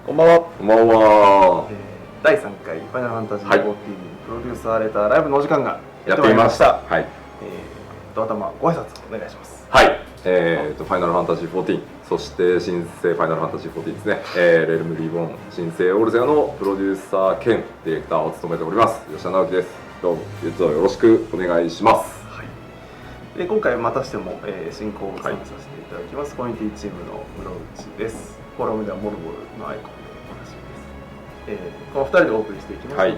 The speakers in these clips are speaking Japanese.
こんばんは。こんばんは。第3回ファイナルファンタジー14、はいプロデューサーレターライブのお時間がやってみました。はい。頭ご挨拶お願いします。はい。ファイナルファンタジー14、そして新生ファイナルファンタジー14ですね。レルムリボン新生オルゼアのプロデューサー兼ディレクターを務めております。吉田直樹です。どうもよろしくお願いします。はい。で今回またしても、進行を務めさせていただきます、コミュニティチームの室内です。フォーラムではモルボルのアイコンでおなじみです。この2人でお送りしていきますので、はい、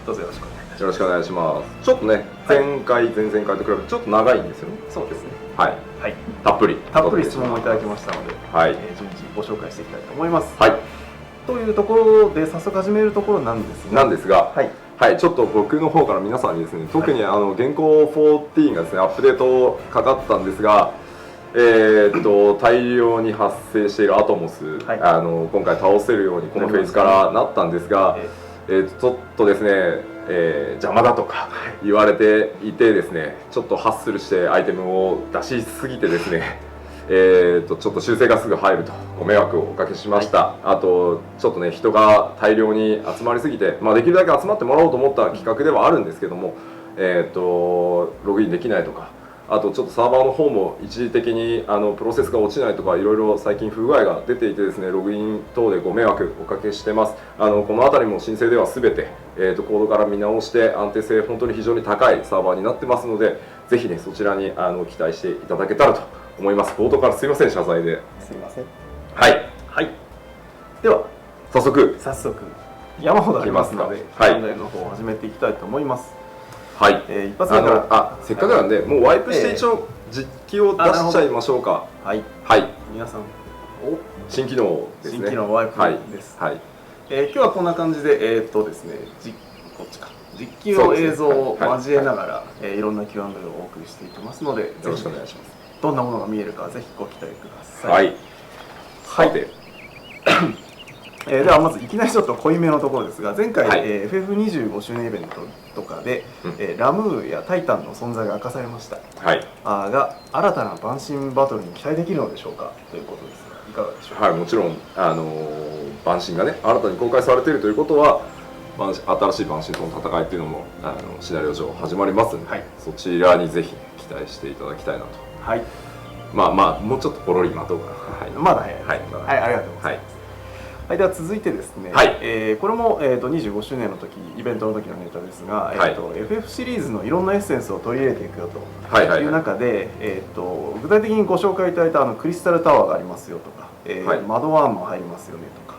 どうぞよろしくお願いします。よろしくお願いします。ちょっとね、前回、前々回と比べてちょっと長いんですよね。そうですね。はい。はい。たっぷり質問をいただきましたので、はい。順次ご紹介していきたいと思います。はい。というところで早速始めるところなんですが、はい。はい、ちょっと僕の方から皆さんにですね、特に現行14がですね、アップデートかかったんですが、大量に発生しているアトモス、はい、今回倒せるようにこのフェーズからなったんですが、ちょっとですね、邪魔だとか言われていてですね、ちょっとハッスルしてアイテムを出しすぎてですね、ちょっと修正がすぐ入るとご迷惑をおかけしました。はい、あとちょっとね、人が大量に集まりすぎて、できるだけ集まってもらおうと思った企画ではあるんですけども、ログインできないとか、あとちょっとサーバーの方も一時的にプロセスが落ちないとか、いろいろ最近不具合が出ていてですね、ログイン等でご迷惑おかけしてます。この辺りも申請では全て、コードから見直して安定性本当に非常に高いサーバーになってますので、ぜひねそちらに期待していただけたらと思います。冒頭からすいません、謝罪で。すいません。はい。はい。では早速山ほどありますので、はい、問題の方を始めていきたいと思います。はい。一発目からせっかくなんで、もうワイプして一応実機を出しちゃいましょうか。はい。はい。皆さん、新機能ですね。新機能ワイプです。はい。今日はこんな感じで、ですね、こっちか。実機を映像を交えながら、いろんな Q&A をお送りしていきますので、よろしくお願いします。どんなものが見えるかぜひご期待ください。はい。はい。ではまずいきなりちょっと濃いめのところですが、前回、FF25 周年イベントとかで、ラムーやタイタンの存在が明かされました。はい。が新たな晩神バトルに期待できるのでしょうかということですが、いかがでしょうか。はい、もちろん晩神がね新たに公開されているということは、新しい晩神との戦いっていうのもシナリオ上始まりますので、はい、そちらにぜひ期待していただきたいなと。はい。もうちょっとポロリ待とうかな。はい。まだ早い。はい。はい、ありがとうございます。はい、では続いてですね、はい、これも、25周年の時イベントの時のネタですが、FF シリーズのいろんなエッセンスを取り入れていくよという中で、具体的にご紹介いただいたクリスタルタワーがありますよとか、マドワーンも入りますよねとか、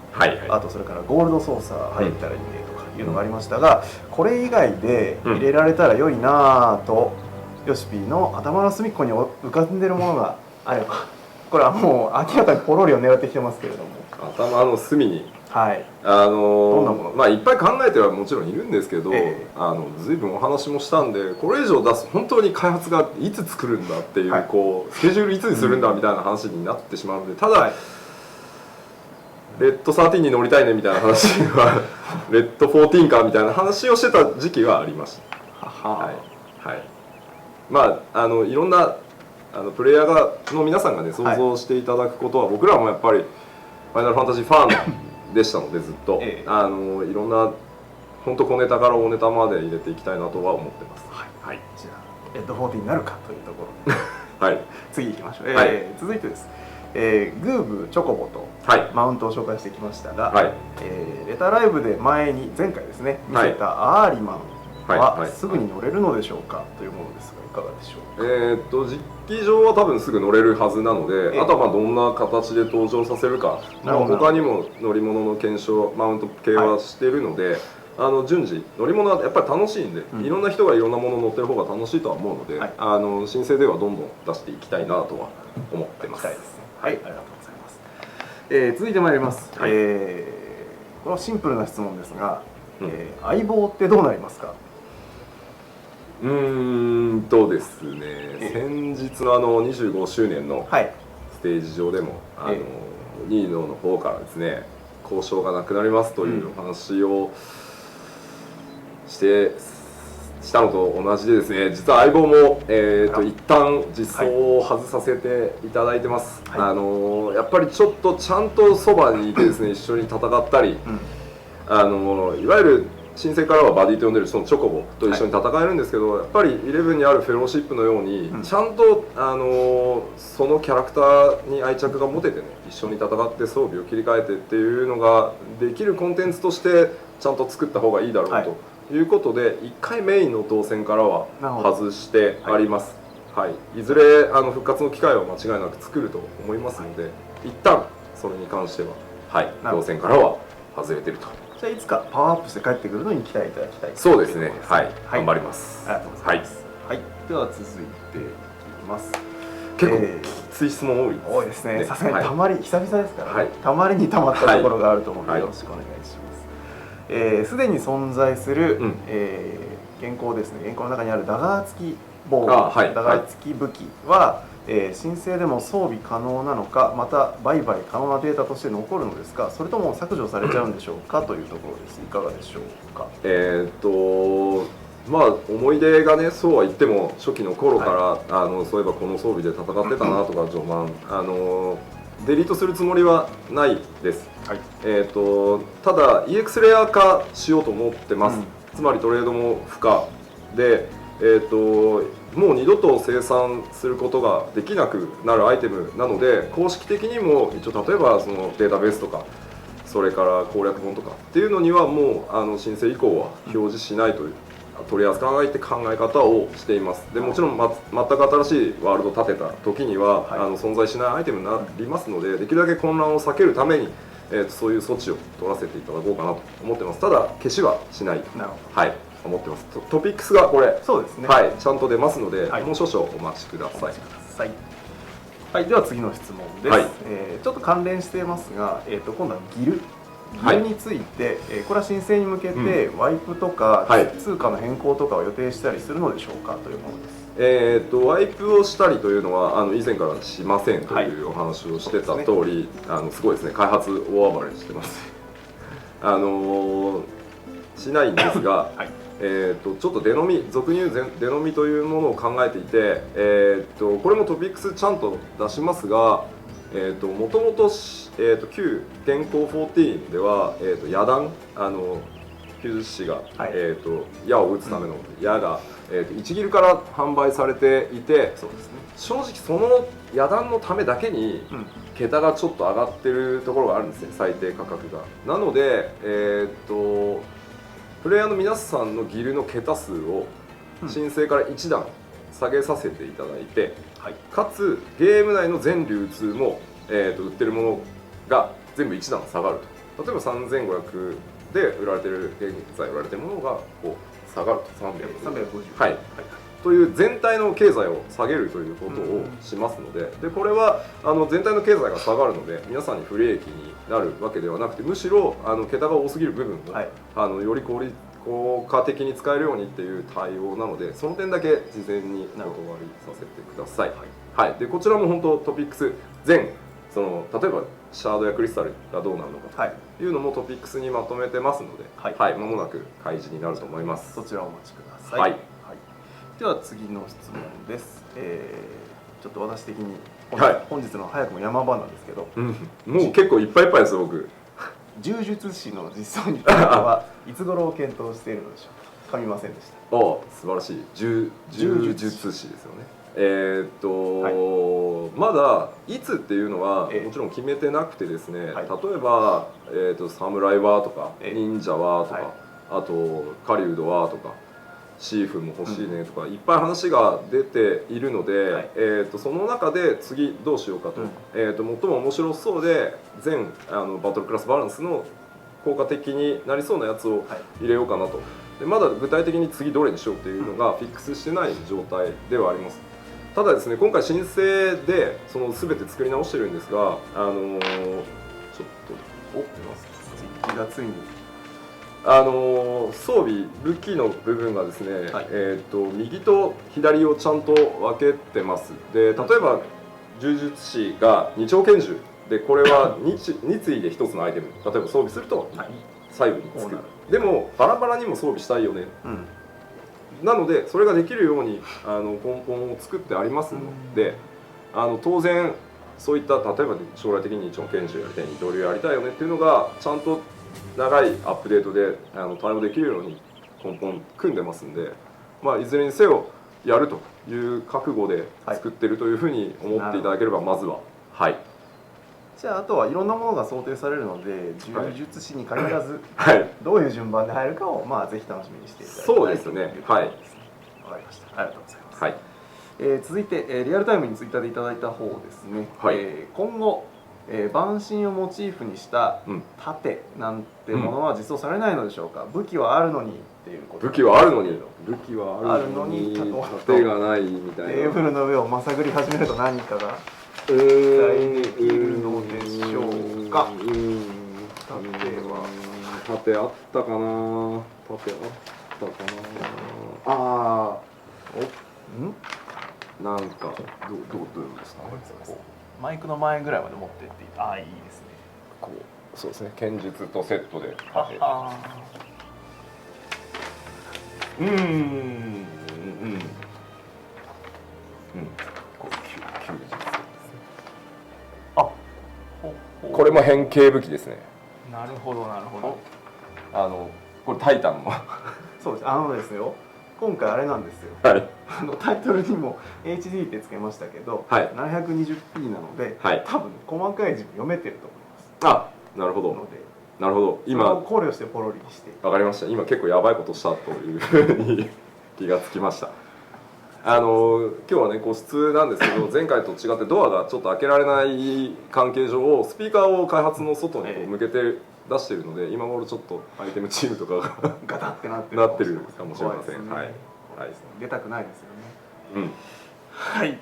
あとそれからゴールドソーサー入ったらいいねとかいうのがありましたが、これ以外で入れられたら良いなぁと、ヨシピーの頭の隅っこに浮かんでるものがあれば、これはもう明らかにポロリを狙ってきてますけれども、頭の隅に、はい、どんなものいっぱい考えてはもちろんいるんですけど、随分お話もしたんで、これ以上出す本当に開発がいつ作るんだっていう、スケジュールいつにするんだみたいな話になってしまうので、ただ、レッド13に乗りたいねみたいな話はレッド14かみたいな話をしてた時期はありました。はい、いろんなプレイヤーの皆さんがね想像していただくことは、僕らもやっぱりファイナルファンタジーファンでしたので、ずっと、いろんな本当小ネタから大ネタまで入れていきたいなとは思ってます。はい、じゃあレッド14になるかというところではい、次行きましょう。続いてです。グーブチョコボとマウントを紹介してきましたが、レタライブで前回ですね見せたアーリマンはすぐに乗れるのでしょうかというものですが、いかがでしょうか。実機上は多分すぐ乗れるはずなので、あとはどんな形で登場させるか、他にも乗り物の検証マウント系はしているので、順次乗り物はやっぱり楽しいんで、いろんな人がいろんなもの乗ってる方が楽しいとは思うので、申請ではどんどん出していきたいなとは思ってます。はい、ありがとうございます。続いてまいります。これはシンプルな質問ですが、相棒ってどうなりますか。ですね、先日の25周年のステージ上でも、ニーノの方からですね、交渉がなくなりますというお話をしてしたのと同じでですね、実は相棒も、一旦実装を外させていただいてます、はい、やっぱりちょっとちゃんとそばにいてですね、一緒に戦ったり、いわゆる新生からはバディと呼んでるそのチョコボと一緒に戦えるんですけど、やっぱり11にあるフェローシップのように、ちゃんと、そのキャラクターに愛着が持ててね、一緒に戦って装備を切り替えてっていうのができるコンテンツとしてちゃんと作った方がいいだろうと。はい、いうことで1回メインの動線からは外してあります、はい、いずれ復活の機会は間違いなく作ると思いますので、一旦それに関しては、はい、動線からは外れてると。じゃあいつかパワーアップして帰ってくるのに期待いただきたい。そうですね、はい、頑張ります。ありがとうございます。はい、では続いていきます。結構きつい質問多いですね。多いですね。さすがにたまり、久々ですからね、たまりにたまったところがあると思うので、よろしくお願いします。すでに存在する現行ですね、現行の中にあるダガー付き防具、ダガー付き武器は申請でも装備可能なのか、また売買可能なデータとして残るのですか、それとも削除されちゃうんでしょうかというところです。いかがでしょうか。まあ思い出がね、そうは言っても初期の頃から、そういえばこの装備で戦ってたなとか序盤デリートするつもりはないです、はい、ただ EX レア化しようと思ってます、つまりトレードも不可で、もう二度と生産することができなくなるアイテムなので、公式的にも一応例えばそのデータベースとかそれから攻略本とかっていうのにはもう申請以降は表示しないという取り扱わないって考え方をしています。でもちろん、全く新しいワールドを立てた時には、存在しないアイテムになりますので、できるだけ混乱を避けるために、そういう措置を取らせていただこうかなと思ってます。ただ消しはしないと、はい、思ってます。トピックスがこれ、そうですね、はい、ちゃんと出ますので、もう少々お待ちください。はい、では次の質問です。はい、ちょっと関連していますが、今度はギルについて、これは申請に向けてワイプとか通貨の変更とかを予定したりするのでしょうかというものです。ワイプをしたりというのは以前からしませんというお話をしてた通り、すごいですね、開発大暴れしてますしないんですが、はい、ちょっと俗に言う出飲みというものを考えていて、これもトピックスちゃんと出しますが、もともと旧現行14では、矢弾90士が、矢を撃つための矢が、1ギルから販売されていて、そうですね、正直その矢弾のためだけに桁がちょっと上がってるところがあるんですね、最低価格が。なので、プレイヤーの皆さんのギルの桁数を申請から1段下げさせていただいて、はい、かつゲーム内の全流通も、売ってるものが全部1段下がると。例えば3500で売られてる、現在売られてるものがこう下がると350、はい、という全体の経済を下げるということをしますので、でこれは全体の経済が下がるので皆さんに不利益になるわけではなくて、むしろ桁が多すぎる部分を、はい、より効果的に使えるようにっていう対応なので、その点だけ事前にお断りさせてください。はい、でこちらも本当トピックス全例えばシャードやクリスタルがどうなるのかというのもトピックスにまとめてますので、はい、はい、間もなく開示になると思います。そちらをお待ちください。はい、はい、では次の質問です。ちょっと私的に本日の早くも山場なんですけど、もう結構いっぱいいっぱいです僕。柔術師の実装についてはいつ頃を検討しているのでしょうか。噛みませんでした。素晴らしい。柔術師ですよね。はい、まだいつっていうのはもちろん決めてなくてですね、はい、例えば、侍はとか忍者はとか、はい、あと狩人はとかシーフも欲しいねとか、いっぱい話が出ているので、はい、その中で次どうしようかと、最も面白そうで全バトルクラスバランスの効果的になりそうなやつを入れようかなと。でまだ具体的に次どれにしようっていうのがフィックスしてない状態ではあります。ただですね、今回申請で全て作り直してるんですが、ちょっと気がついに装備武器の部分がですね、はい、右と左をちゃんと分けてます。で例えば柔術師が二丁拳銃で、これは 2対で1つのアイテム、例えば装備すると左右につく、でもバラバラにも装備したいよね、なのでそれができるように根本を作ってありますので、当然そういった例えば将来的に一応研修やりたい二刀流やりたいよねっていうのがちゃんと長いアップデートで対応できるように根本組んでますんで、いずれにせよやるという覚悟で作ってるというふうに思っていただければまずははい。じゃああとはいろんなものが想定されるので柔術師に限らず、はい、どういう順番で入るかをぜひ楽しみにしていただきたい。そうですね。はい。わかりました。ありがとうございます。はい。続いて、リアルタイムにツイッターでいただいた方ですね。はい。今後、板身をモチーフにした盾なんてものは実装されないのでしょうか。武器はあるのにっていうこと。武器はあるのに。武器はあるのに盾がないみたいな。テーブルの上をまさぐり始めると何かが期待できるのでしょうか。盾あったかな。盾あったかな。ああ。なんかどうですかね。マイクの前ぐらいまで持ってっていい。ああ、いいですね。こうそうですね。剣術とセットで。これも変形武器ですね。なるほどなるほど。これタイタンのそうです。ですよ。今回あれなんですよ。はい。タイトルにも HD ってつけましたけど、はい、720p なので、はい、多分細かい字も読めてると思います。あ、なるほど。なるほど。今考慮してポロリにして。わかりました。今結構やばいことしたというふうに気がつきました。今日はね個室なんですけど、前回と違ってドアがちょっと開けられない関係上、スピーカーを開発の外に向けて出しているので、今頃ちょっとアイテムチームとかがガタってなってるかもしれません。はい。出たくないですよね。うん。はい。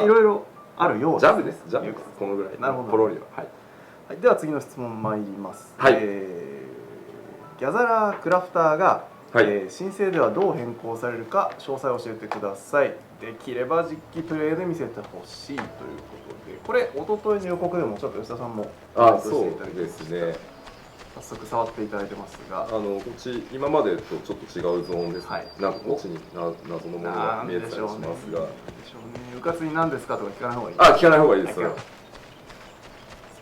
いろいろあるようです。ジャブです。ジャブです。このぐらい。なるほど。ポロリは。はい。では次の質問参ります。はい。ギャザラークラフターが申請ではどう変更されるか詳細を教えてください。できれば実機プレイで見せてほしいということで、これ一昨日の予告でもちょっと吉田さんもそうですね。早速触っていただいてますが、こっち今までとちょっと違うゾーンです。はい。こっちに謎のものが見えたりしますが、うかつに何ですかとか聞かない方がいい。聞かない方がいいです。それは聞か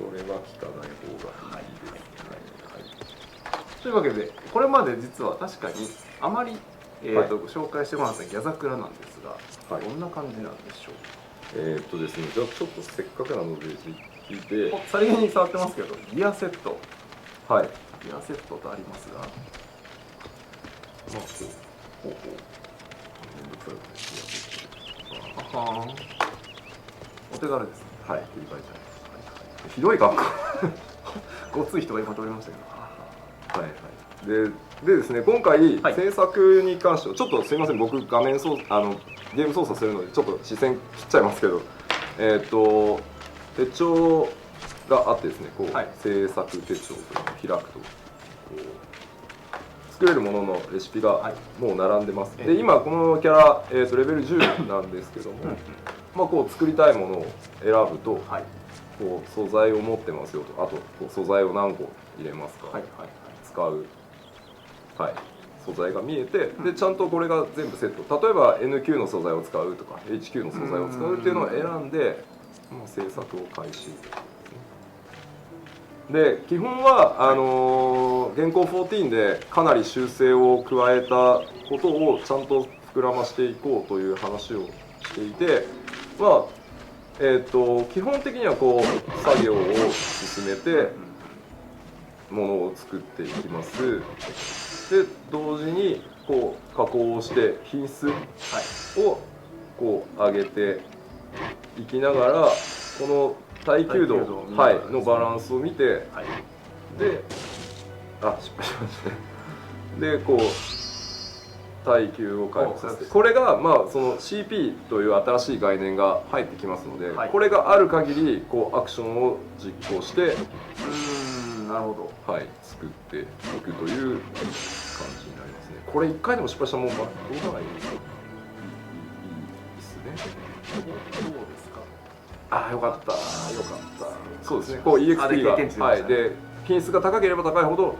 ない方がいいです。というわけで、これまで実は確かにあまり、紹介してもらったギャザクラなんですが、どんな感じなんでしょう。ですね、じゃあちょっとせっかくなので聞いて、さりげに触ってますけど、ギアセット、はい、ギアセットとありますが、お手軽ですね。はい、ひどい格好ごつい人が今通りましたけど。はいはい、でですね、今回、制作に関してはちょっとすいません、僕画面ゲーム操作するのでちょっと視線切っちゃいますけど、手帳があってですね、こう、制作手帳というのを開くと作れるもののレシピがもう並んでます。で今このキャラ、レベル10なんですけども、こう作りたいものを選ぶと、こう素材を持ってますよと、あとこう素材を何個入れますか、使う、素材が見えて、でちゃんとこれが全部セット、例えば NQ の素材を使うとか HQ の素材を使うっていうのを選んで制作を開始で、基本は現行14でかなり修正を加えたことをちゃんと膨らましていこうという話をしていて、基本的にはこう作業を進めてものを作っていきます。で同時にこう加工をして品質をこう上げていきながら、この耐久度のバランスを見て、で失敗しましたね。でこう耐久を回復させて、これがその CP という新しい概念が入ってきますので、これがある限りこうアクションを実行してなるほど、作っていくという感じになりますね。これ1回でも失敗したもんはどうがいいですか？いいですね。どうですか？よかった。そうですね。こう EXP がで品質が高ければ高いほど、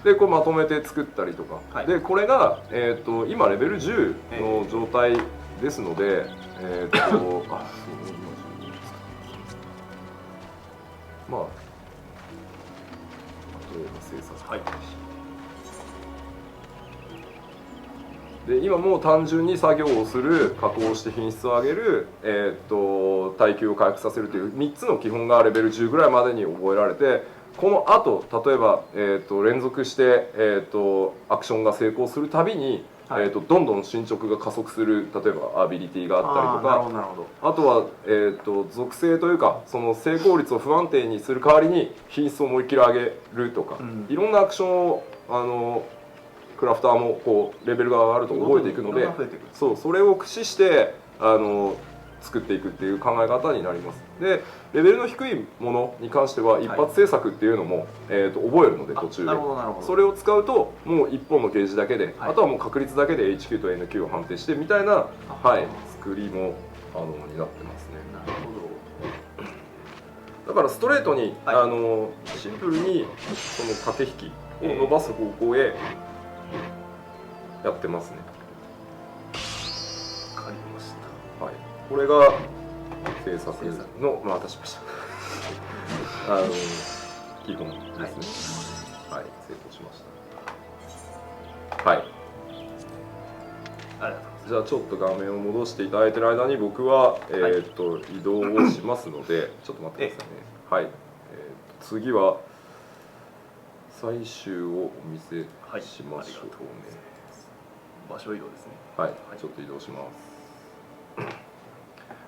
でこれまとめて作ったりとか、はい、でこれが、今レベル10の状態ですので、まあ例えば制作、はい、で今もう単純に作業をする、加工して品質を上げる、耐久を回復させるという3つの基本がレベル10ぐらいまでに覚えられて、このあと例えば、連続して、アクションが成功するたびに、はい、どんどん進捗が加速する、例えばアビリティがあったりとか、あとは、属性というかその成功率を不安定にする代わりに品質を思いっきり上げるとか、いろんなアクションをクラフターもこうレベルが上がると覚えていくので、それを駆使して作っていくっていう考え方になります。でレベルの低いものに関しては一発制作っていうのも、覚えるので途中でそれを使うともう1本のゲージだけで、あとはもう確率だけで HQ と NQ を判定してみたいな、はい、作りもになってますね。なるほど。だからストレートに、シンプルにその駆け引きを伸ばす方向へやってますね。わかりました。はい。これが制作の出しました基本ですね。はい、成功しました。はい。じゃあちょっと画面を戻していただいている間に僕は移動をしますのでちょっと待ってくださいね。はい。次は最終をお見せしましょうね。場所移動ですね。はい、ちょっと移動します。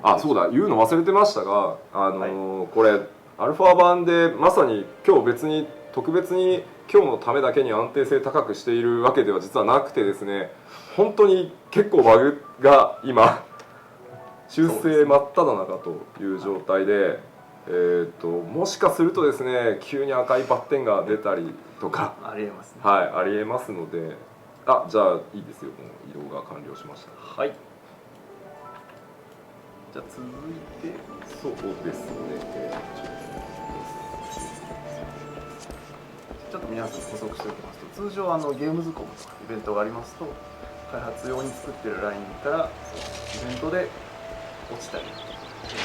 あ、そうだ、言うの忘れてましたが、これアルファ版でまさに今日特別に今日のためだけに安定性高くしているわけでは実はなくてですね、本当に結構バグが今修正真っ只中という状態で、もしかするとですね、急に赤いバッテンが出たりとかありえますね。はい、ありえますので、じゃあいいですよ、もう移動が完了しました。はい。じゃあ続いて、そうですね。ちょっと皆さん補足しておきますと、通常ゲームズコムとかイベントがありますと、開発用に作っているラインからイベントで落ちたり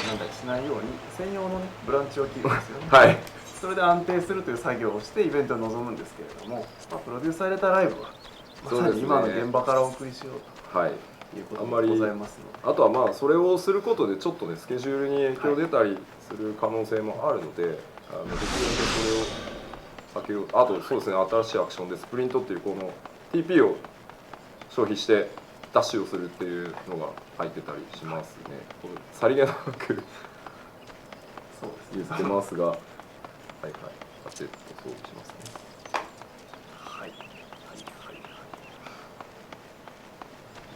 なんだりしないように専用の、ね、ブランチを切るんですよね。はい。それで安定するという作業をしてイベントに臨むんですけれども、プロデュースされたライブはまさに今の現場からお送りしようと。はい。いうことでございますので、あとはまあそれをすることでちょっとねスケジュールに影響出たりする可能性もあるので、できるだけそれを避けよう。あとそうですね、新しいアクションでスプリントっていうこの TP を消費してダッシュをするっていうのが入ってたりしますね。これさりげなく言ってますが、はいはい、ガチッと装備しますね。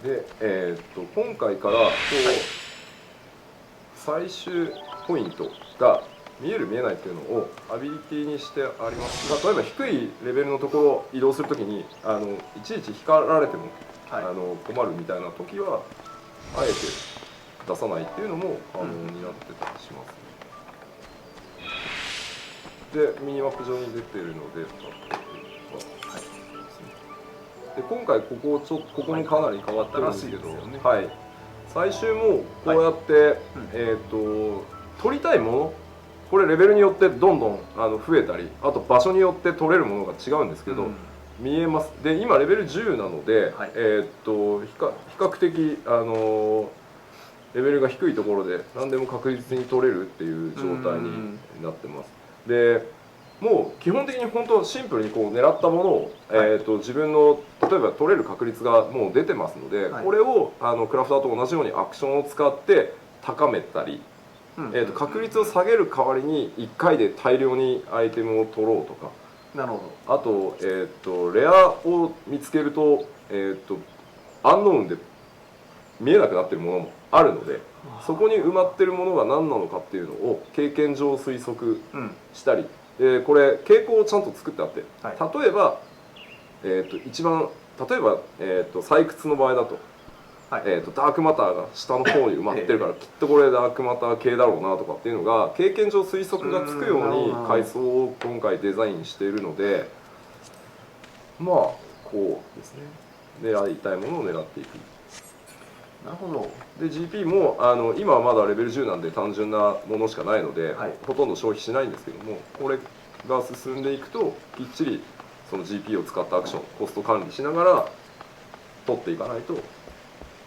で、今回から最終ポイントが見える見えないっていうのをアビリティにしてあります。例えば低いレベルのところを移動するときにいちいち光られても、困るみたいな時はあえて出さないっていうのも可能になってたりしますね。でミニマップ上に出てるので。で今回ここにかなり変わったらしいけど、はい、最終もこうやって、取りたいもの、これレベルによってどんどん増えたり、あと場所によって取れるものが違うんですけど、見えます。で今レベル10なので、比較的レベルが低いところで何でも確実に取れるっていう状態になってます。でもう基本的に本当シンプルにこう狙ったものを、自分の例えば取れる確率がもう出てますので、これをクラフターと同じようにアクションを使って高めたり、確率を下げる代わりに1回で大量にアイテムを取ろうとか、なるほど。あと、レアを見つけると、アンノウンで見えなくなってるものもあるので、そこに埋まってるものが何なのかっていうのを経験上推測したり、これ傾向をちゃんと作ってあって、例えば、採掘の場合だと、ダークマターが下の方に埋まってるから、きっとこれダークマター系だろうなとかっていうのが経験上推測がつくように階層を今回デザインしているので、まあこうですね、狙いたいものを狙っていく。なるほど。で GP も今はまだレベル10なんで単純なものしかないので、はい、ほとんど消費しないんですけども、これが進んでいくときっちりその GP を使ったアクション、コスト管理しながら取っていかないと。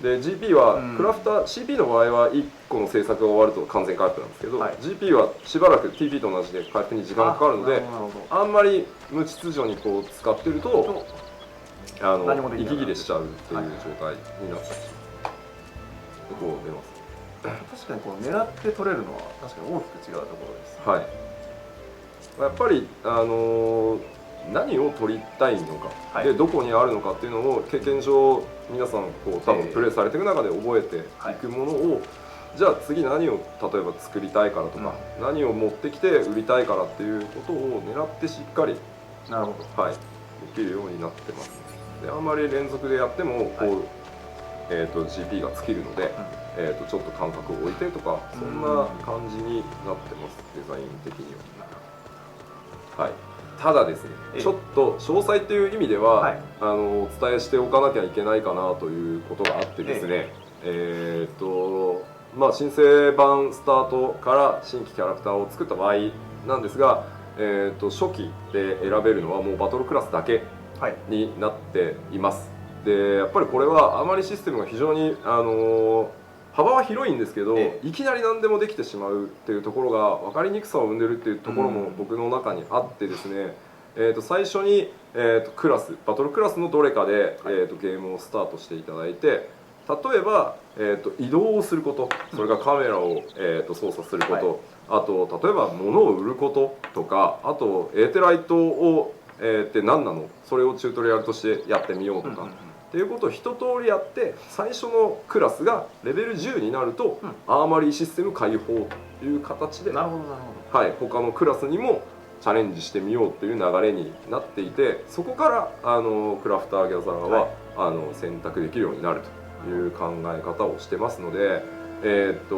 で GP はクラフター、CP の場合は1個の制作が終わると完全回復なんですけど、はい、GP はしばらく TP と同じで回復に時間がかかるので、あんまり無秩序にこう使ってると息切れしちゃうっていう状態になったりします。こう出ます。確かにこう狙って取れるのは確かに大きく違うところです。はい。やっぱり何を取りたいのか、はい、でどこにあるのかっていうのを経験上皆さんこう多分プレイされていく中で覚えていくものを、じゃあ次何を例えば作りたいからとか、何を持ってきて売りたいからっていうことを狙ってしっかりなるほど、はい、できるようになってます。であんまり連続でやってもこう、GP が尽きるので、ちょっと間隔を置いてとかそんな感じになってます、デザイン的には。はい、ただですね、ちょっと詳細っていう意味では、はい、お伝えしておかなきゃいけないかなということがあってですね、まあ、申請版スタートから新規キャラクターを作った場合なんですが、初期で選べるのはもうバトルクラスだけになっています。でやっぱりこれはあまりシステムが非常に、幅は広いんですけど、いきなり何でもできてしまうっていうところが分かりにくさを生んでるっていうところも僕の中にあってですね、最初に、クラスバトルクラスのどれかで、ゲームをスタートしていただいて、例えば、移動をすること、それからカメラを、操作すること、あと例えば物を売ることとか、あとエーテライトを、って何なの、それをチュートリアルとしてやってみようとか。っていうことを一通りやって、最初のクラスがレベル10になると、アーマリーシステム開放という形で、はい、他のクラスにもチャレンジしてみようという流れになっていて、そこからクラフターギャザーは、選択できるようになるという考え方をしてますので、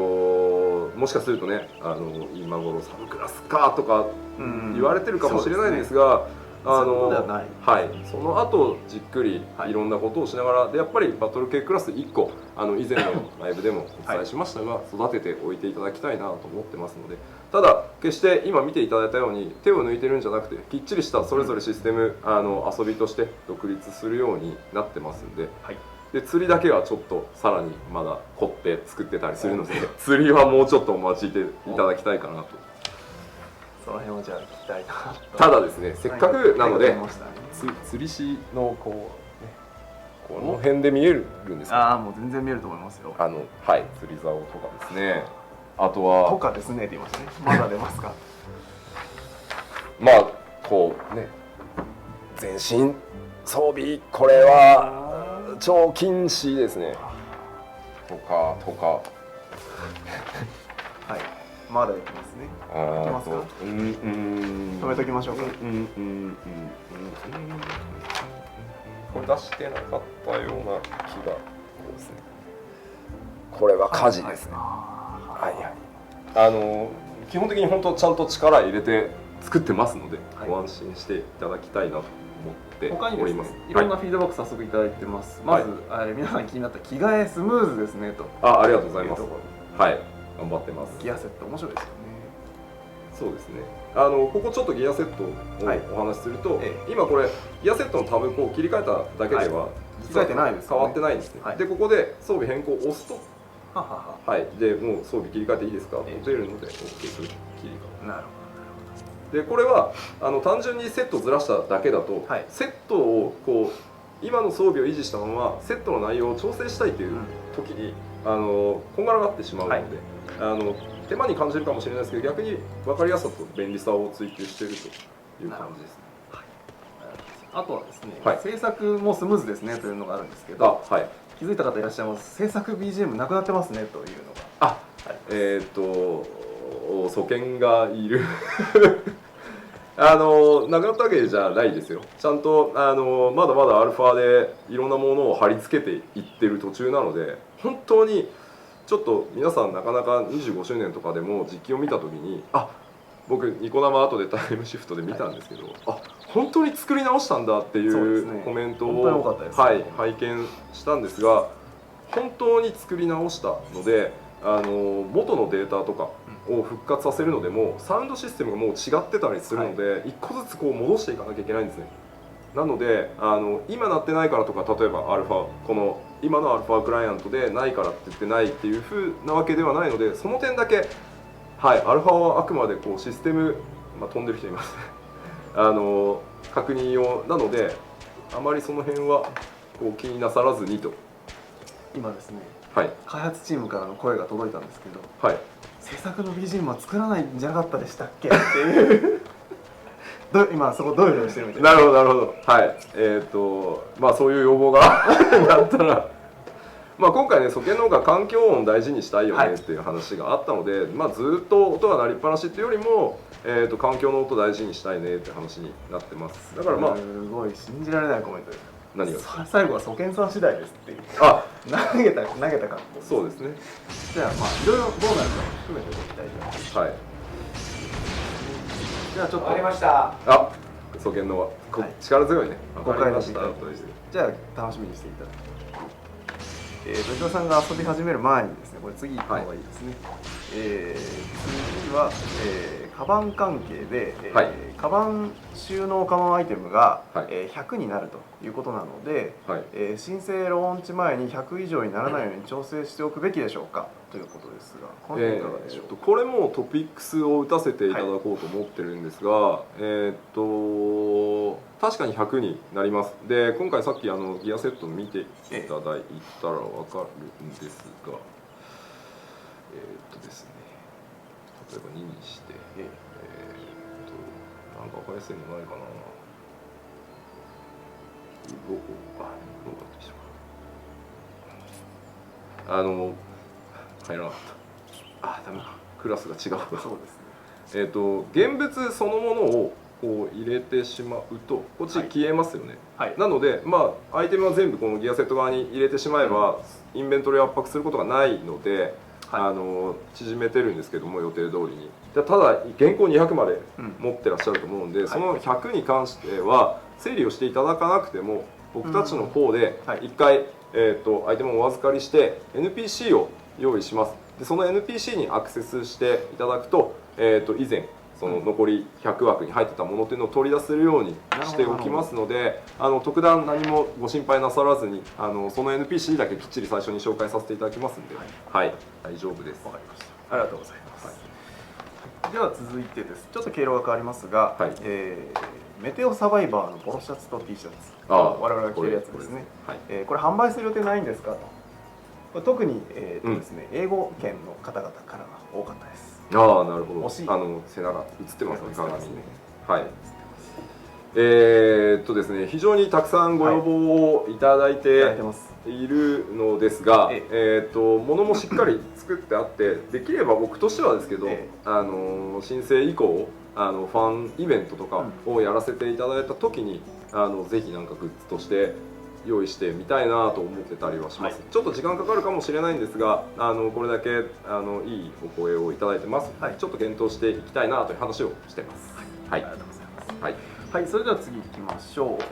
もしかするとね、今頃サブクラスかとか言われてるかもしれないんですが、はい、その後じっくりいろんなことをしながらで、やっぱりバトル系クラス1個以前のライブでもお伝えしましたが、育てておいていただきたいなと思ってますので、ただ決して今見ていただいたように手を抜いてるんじゃなくて、きっちりしたそれぞれシステム遊びとして独立するようになってますんで、で釣りだけはちょっとさらにまだ凝って作ってたりするので、釣りはもうちょっとお待ちいていただきたいかなと。その辺をじゃあ聞きたいな。ただですね、せっかくなので、釣り師のこう、ね、この辺で見えるんですか？もう全然見えると思いますよ。はい、釣り竿とかですね。あとは。とかですねって言いますね。まだ出ますか？まあこうね、全身装備、これは超禁止ですね。とか。はい。まだいきますね。いきますか？止めときましょうか。これ出してなかったような気がですね。これは火事ですね。基本的に本当ちゃんと力入れて作ってますので、ご安心していただきたいなと思っております。いろんなフィードバック早速いただいてます。まず皆さん気になった着替えスムーズですねと。ありがとうございます。はい。頑張ってます。ギアセット面白いですよね。そうですね。ここちょっとギアセットをお話しすると、今これギアセットのタブを切り替えただけでは実は変わってないんですね。でここで装備変更を押すと、でもう装備切り替えていいですかと出るので OK と切り替え。なるほど。でこれは単純にセットをずらしただけだと、セットをこう今の装備を維持したままセットの内容を調整したいという時にこんがらがってしまうので。手間に感じるかもしれないですけど、逆に分かりやすさと便利さを追求しているという感じですね。あとはですね、制作もスムーズですねというのがあるんですけど、気づいた方いらっしゃいます。制作 BGM なくなってますねというのが。素見がいるなくなったわけじゃないですよ。ちゃんとまだまだアルファでいろんなものを貼り付けていってる途中なので、本当にちょっと皆さんなかなか25周年とかでも実機を見た時に、僕ニコ生後でタイムシフトで見たんですけど、本当に作り直したんだっていうコメントを拝見したんですが、本当に作り直したので、元のデータとかを復活させるのでもサウンドシステムがもう違ってたりするので、一個ずつこう戻していかなきゃいけないんですね。なので今なってないからとか、例えばアルファ、この今のアルファクライアントでないからって言ってないっていう風なわけではないので、その点だけ、はい、アルファはあくまでこうシステム、飛んでる人いますね確認用なので、あまりその辺はこう気になさらずにと。今ですね、はい、開発チームからの声が届いたんですけど、はい、制作の BGM は作らないんじゃなかったでしたっけっていう今そこどういうふうにしてるみたいな。なるほどなるほど。はい、そういう要望があったら今回ね、ソケンの方が環境音を大事にしたいよねっていう話があったので、ずっと音が鳴りっぱなしっていうよりも、環境の音を大事にしたいねって話になってます。だからすごい信じられないコメントです。何が最後はソケンさん次第ですっていう。投げたか。そうですね。じゃあいろいろどうなるか含めてご期待いただきます。はい。じゃあちょっと終わりました。ソケンの力強いね。5回のした。じゃあ楽しみにしていただきます。土井さんが遊び始める前にですね、これ次行った方がいいですね。次は、カバン関係で、カバン収納可能アイテムが、100になるということなので、申請ローンチ前に100以上にならないように調整しておくべきでしょうかということですが、この辺いかがでしょうか。これもトピックスを打たせていただこうと思ってるんですが、確かに100になります。で、今回さっきギアセット見ていただいたら分かるんですが、ですね、例えば2にして、なんか分かりやすいのないかな。どうだったでしょうか。入らなかった。ダメか。クラスが違う。そうですね。現物そのものをこう入れてしまうとこっち消えますよね。なのでアイテムは全部このギアセット側に入れてしまえば、インベントリを圧迫することがないので、縮めてるんですけども、予定通りに。ただ現行200まで持ってらっしゃると思うんで、その100に関しては整理をしていただかなくても、僕たちの方で1回アイテムをお預かりして NPC を用意します。でその NPC にアクセスしていただくと、以前その残り100枠に入ってたものっていうのを取り出せるようにしておきますので、特段何もご心配なさらずに、その NPC だけきっちり最初に紹介させていただきますので、はい、大丈夫です。わかりました。ありがとうございます。では続いてです。ちょっと経路が変わりますが、メテオサバイバーのポロシャツと T シャツ、我々が着てるやつですね。これ販売する予定ないんですかと。これ特にですね、英語圏の方々からが多かったです。なるほど。背中映ってますね、鏡に。はい。ですね、非常にたくさんご要望をいただいているのですが、物もしっかり作ってあって、できれば僕としてはですけど、申請以降ファンイベントとかをやらせていただいた時に、ぜひなんかグッズとして用意してみたいなと思ってたりはします。ちょっと時間かかるかもしれないんですが、これだけいいお声をいただいてます。ちょっと検討していきたいなという話をしてます。ありがとうございます。はい、それでは次行きましょう。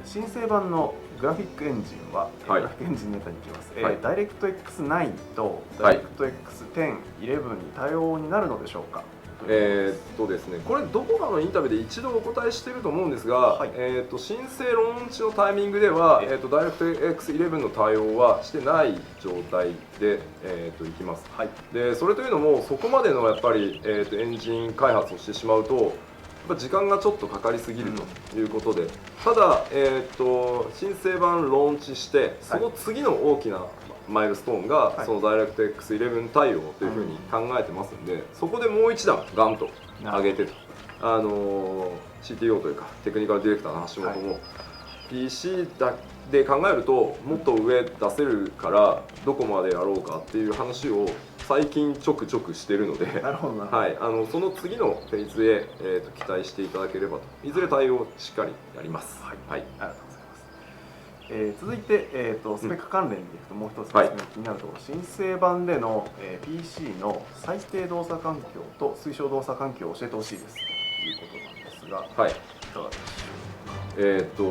申請版のグラフィックエンジンは、グラフィックエンジンネタに行きます。ダイレクト X9 とダイレクト X10、11に対応になるのでしょうか。ですね、これどこかのインタビューで一度お答えしていると思うんですが、申請ローンチのタイミングでは、ダイレクト X11 の対応はしてない状態で、いきます。でそれというのも、そこまでのやっぱり、エンジン開発をしてしまうと、時間がちょっとかかりすぎるということで、ただ、申請版ローンチして、その次の大きなマイルストーンがそのダイレクト X11 対応というふうに考えてますんで、そこでもう一段ガンと上げてと、CTO というかテクニカルディレクターの橋本も、PC で考えるともっと上出せるからどこまでやろうかっていう話を最近ちょくちょくしてるので、その次のフェーズへ、期待していただければと。いずれ対応しっかりやります。ありがとうございます。続いて、スペック関連でいくともう一つですね、気になるところ、申請版での、PC の最低動作環境と推奨動作環境を教えてほしいです。いうことなんですが、はい、いかがでしょ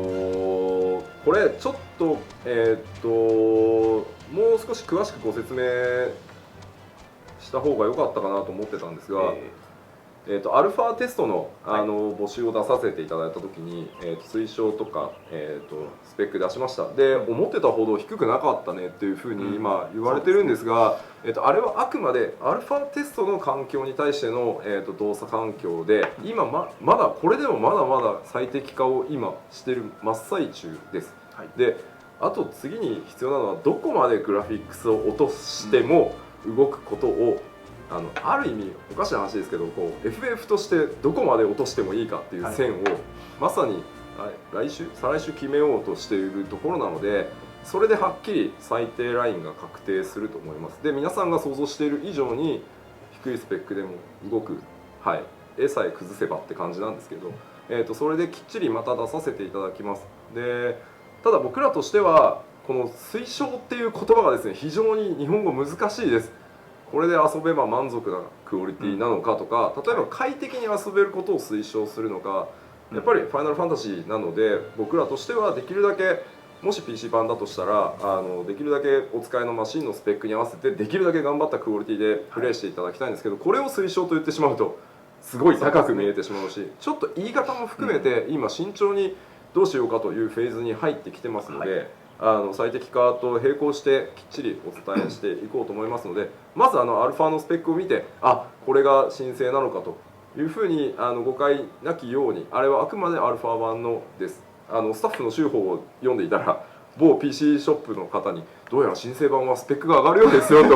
うか。これちょっともう少し詳しくご説明した方が良かったかなと思ってたんですが、アルファテストの、募集を出させていただいたときに、推奨とか、スペック出しました。で、思ってたほど低くなかったねっていうふうに今言われてるんですが、あれはあくまでアルファテストの環境に対しての、動作環境で、今まだこれでもまだまだ最適化を今してる真っ最中です。で、あと次に必要なのはどこまでグラフィックスを落としても動くことをある意味おかしな話ですけどFF としてどこまで落としてもいいかっていう線を、まさに再来週決めようとしているところなので、それではっきり最低ラインが確定すると思います。で、皆さんが想像している以上に低いスペックでも動く、絵さえ崩せばって感じなんですけど、それできっちりまた出させていただきます。で、ただ僕らとしてはこの推奨っていう言葉がですね、非常に日本語難しいです。これで遊べば満足なクオリティなのかとか、例えば快適に遊べることを推奨するのか、やっぱりファイナルファンタジーなので僕らとしてはできるだけ、もし PC 版だとしたらできるだけお使いのマシンのスペックに合わせてできるだけ頑張ったクオリティでプレイしていただきたいんですけど、これを推奨と言ってしまうとすごい高く見えてしまうし、ちょっと言い方も含めて今慎重にどうしようかというフェーズに入ってきてますので、最適化と並行してきっちりお伝えしていこうと思いますので、まずアルファのスペックを見て、これが申請なのかというふうに誤解なきように、あれはあくまでアルファ版のです。スタッフの修法を読んでいたら某 PC ショップの方にどうやら申請版はスペックが上がるようですよと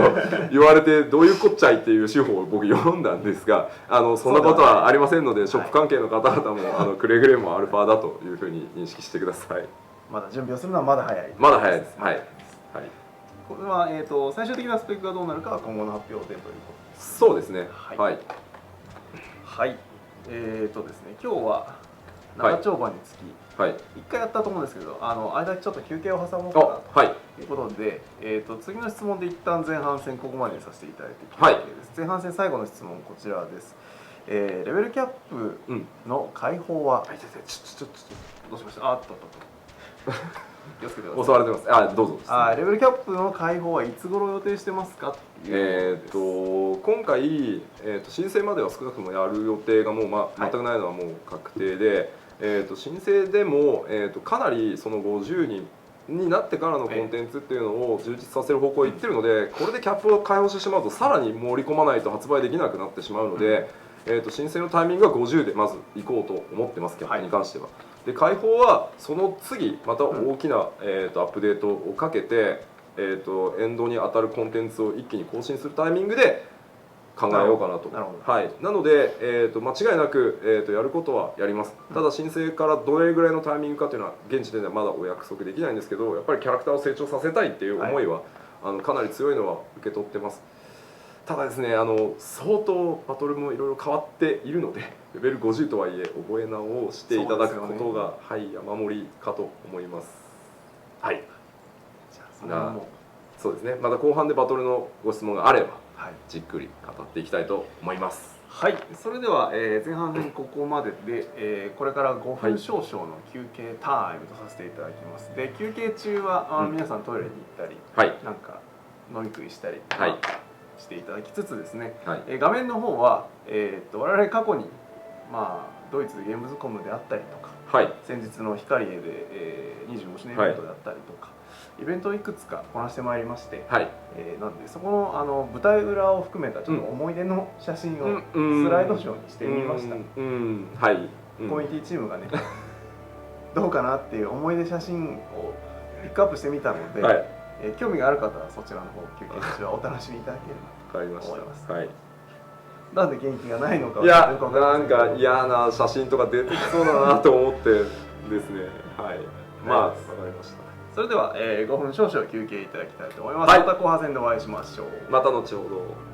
言われて、どういうこっちゃいっていう手法を僕読んだんですが、そんなことはありませんので、ショップ関係の方々もくれぐれもアルファだというふうに認識してください。まだ準備をするのはまだ早い。まだ早いです。はい。これは最終的なスペックがどうなるかは今後の発表でということです。そうですね。はい。ですね、今日は長丁場につき1回やったと思うんですけど、間にちょっと休憩を挟もうかなということで、次の質問で一旦前半戦ここまでにさせていただいているわけです。前半戦最後の質問こちらです。レベルキャップの開放は、ちょっとどうしました？気をつけてください。襲われてます。どうぞ。レベルキャップの開放はいつ頃予定してますかっていう。今回、申請までは少なくともやる予定がもう、全くないのはもう確定で、申請でも、かなりその50人になってからのコンテンツっていうのを充実させる方向にいってるので、これでキャップを開放してしまうとさらに盛り込まないと発売できなくなってしまうので、申請のタイミングは50でまず行こうと思ってます、キャップに関しては。で、開放はその次また大きな、アップデートをかけて、エンドに当たるコンテンツを一気に更新するタイミングで考えようかなと。なので、間違いなく、やることはやります。ただ申請からどれぐらいのタイミングかというのは現時点ではまだお約束できないんですけど、やっぱりキャラクターを成長させたいっていう思いは、かなり強いのは受け取ってます。ただですね、相当バトルもいろいろ変わっているので、レベル50とはいえ覚え直していただくことが、山盛りかと思います。そうですね、また後半でバトルのご質問があれば、じっくり語っていきたいと思います。それでは、前半戦ここまでで、これから5分少々の休憩タイムとさせていただきます。で、休憩中は、皆さんトイレに行ったり、なんか飲み食いしたりしていただきつつですね、画面の方は、我々過去に、ドイツゲームズコムであったりとか、先日のヒカリエで、25周年イベントであったりとか、イベントをいくつかこなしてまいりまして、なんでそこの舞台裏を含めたちょっと思い出の写真をスライドショーにしてみました。コミュニティチームがねどうかなっていう思い出写真をピックアップしてみたので、興味がある方はそちらの方休憩中はお楽しみいただければと思います。なんで元気がないのか、なんか嫌な写真とか出てきそうだなと思ってですね。わかりました。それでは、5分少々休憩いただきたいと思います。また後半戦でお会いしましょう。また後ほど。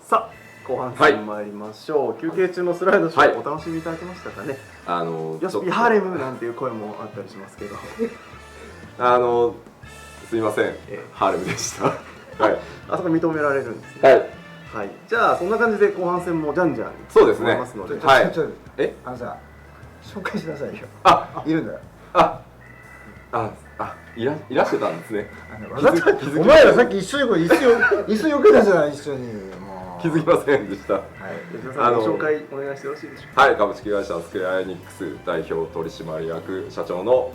さあ後半戦参りましょう。休憩中のスライドショーお楽しみいただけましたかね。よしピハレムなんていう声もあったりしますけどすいません、ハーレムでした。はい、あそこ認められるんですね。はい、じゃあそんな感じで後半戦もじゃんじゃんそうですね。ますので、あのさ紹介しなさいよ。いるんだよ。いらしてたんですね。お前らさっき一緒に椅子よけたじゃない、一緒に。気づきませんでした。はい、ご紹介お願いしてよろしいでしょうか。はい、株式会社スクエアエニックス代表取締役社長の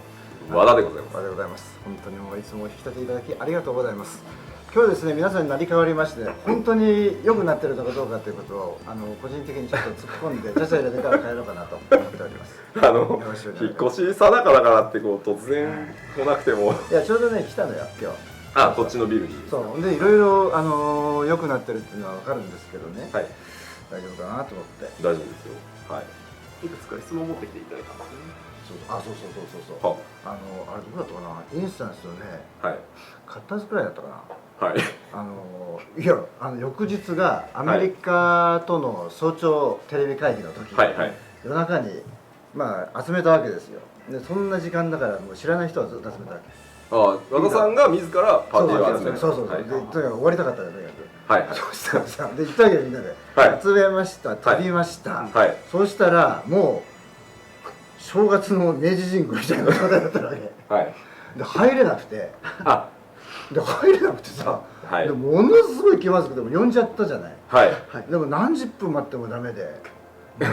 和田でございます。和田でございます。本当にもういつも引き立ていただきありがとうございます。今日ですね、皆さんに成り代わりまして、本当に良くなってるのかどうかということを個人的にちょっと突っ込んで、ちゃちゃ入れてから帰ろうかなと思っております。引っ越しさなかだからって突然来なくても、いやちょうどね来たのよ今日。こっちのビルに。そうでいろいろ良くなってるっていうのは分かるんですけどね。はい。大丈夫かなと思って。大丈夫ですよ。はい。いくつか質問を持ってきていただいたんですね。そう。あれどこだったかな、インスタンスのね。はい。片付くらいだったかな。はい。いや翌日がアメリカとの早朝テレビ会議の時、夜中に集めたわけですよ。でそんな時間だからもう知らない人はずっと集めたわけ。和田さんが自らパーティーを集める。そうでとにかく終わりたかったよとにかく。はい。そうしたらさ、で言ったわけみんなで集めました、飛びました。そうしたらもう正月の明治神宮みたいな状態だったわけ。はい。で入れなくて。入れなくてさ、でものすごい気まずくても呼んじゃったじゃない。はい。でも何十分待ってもダメで、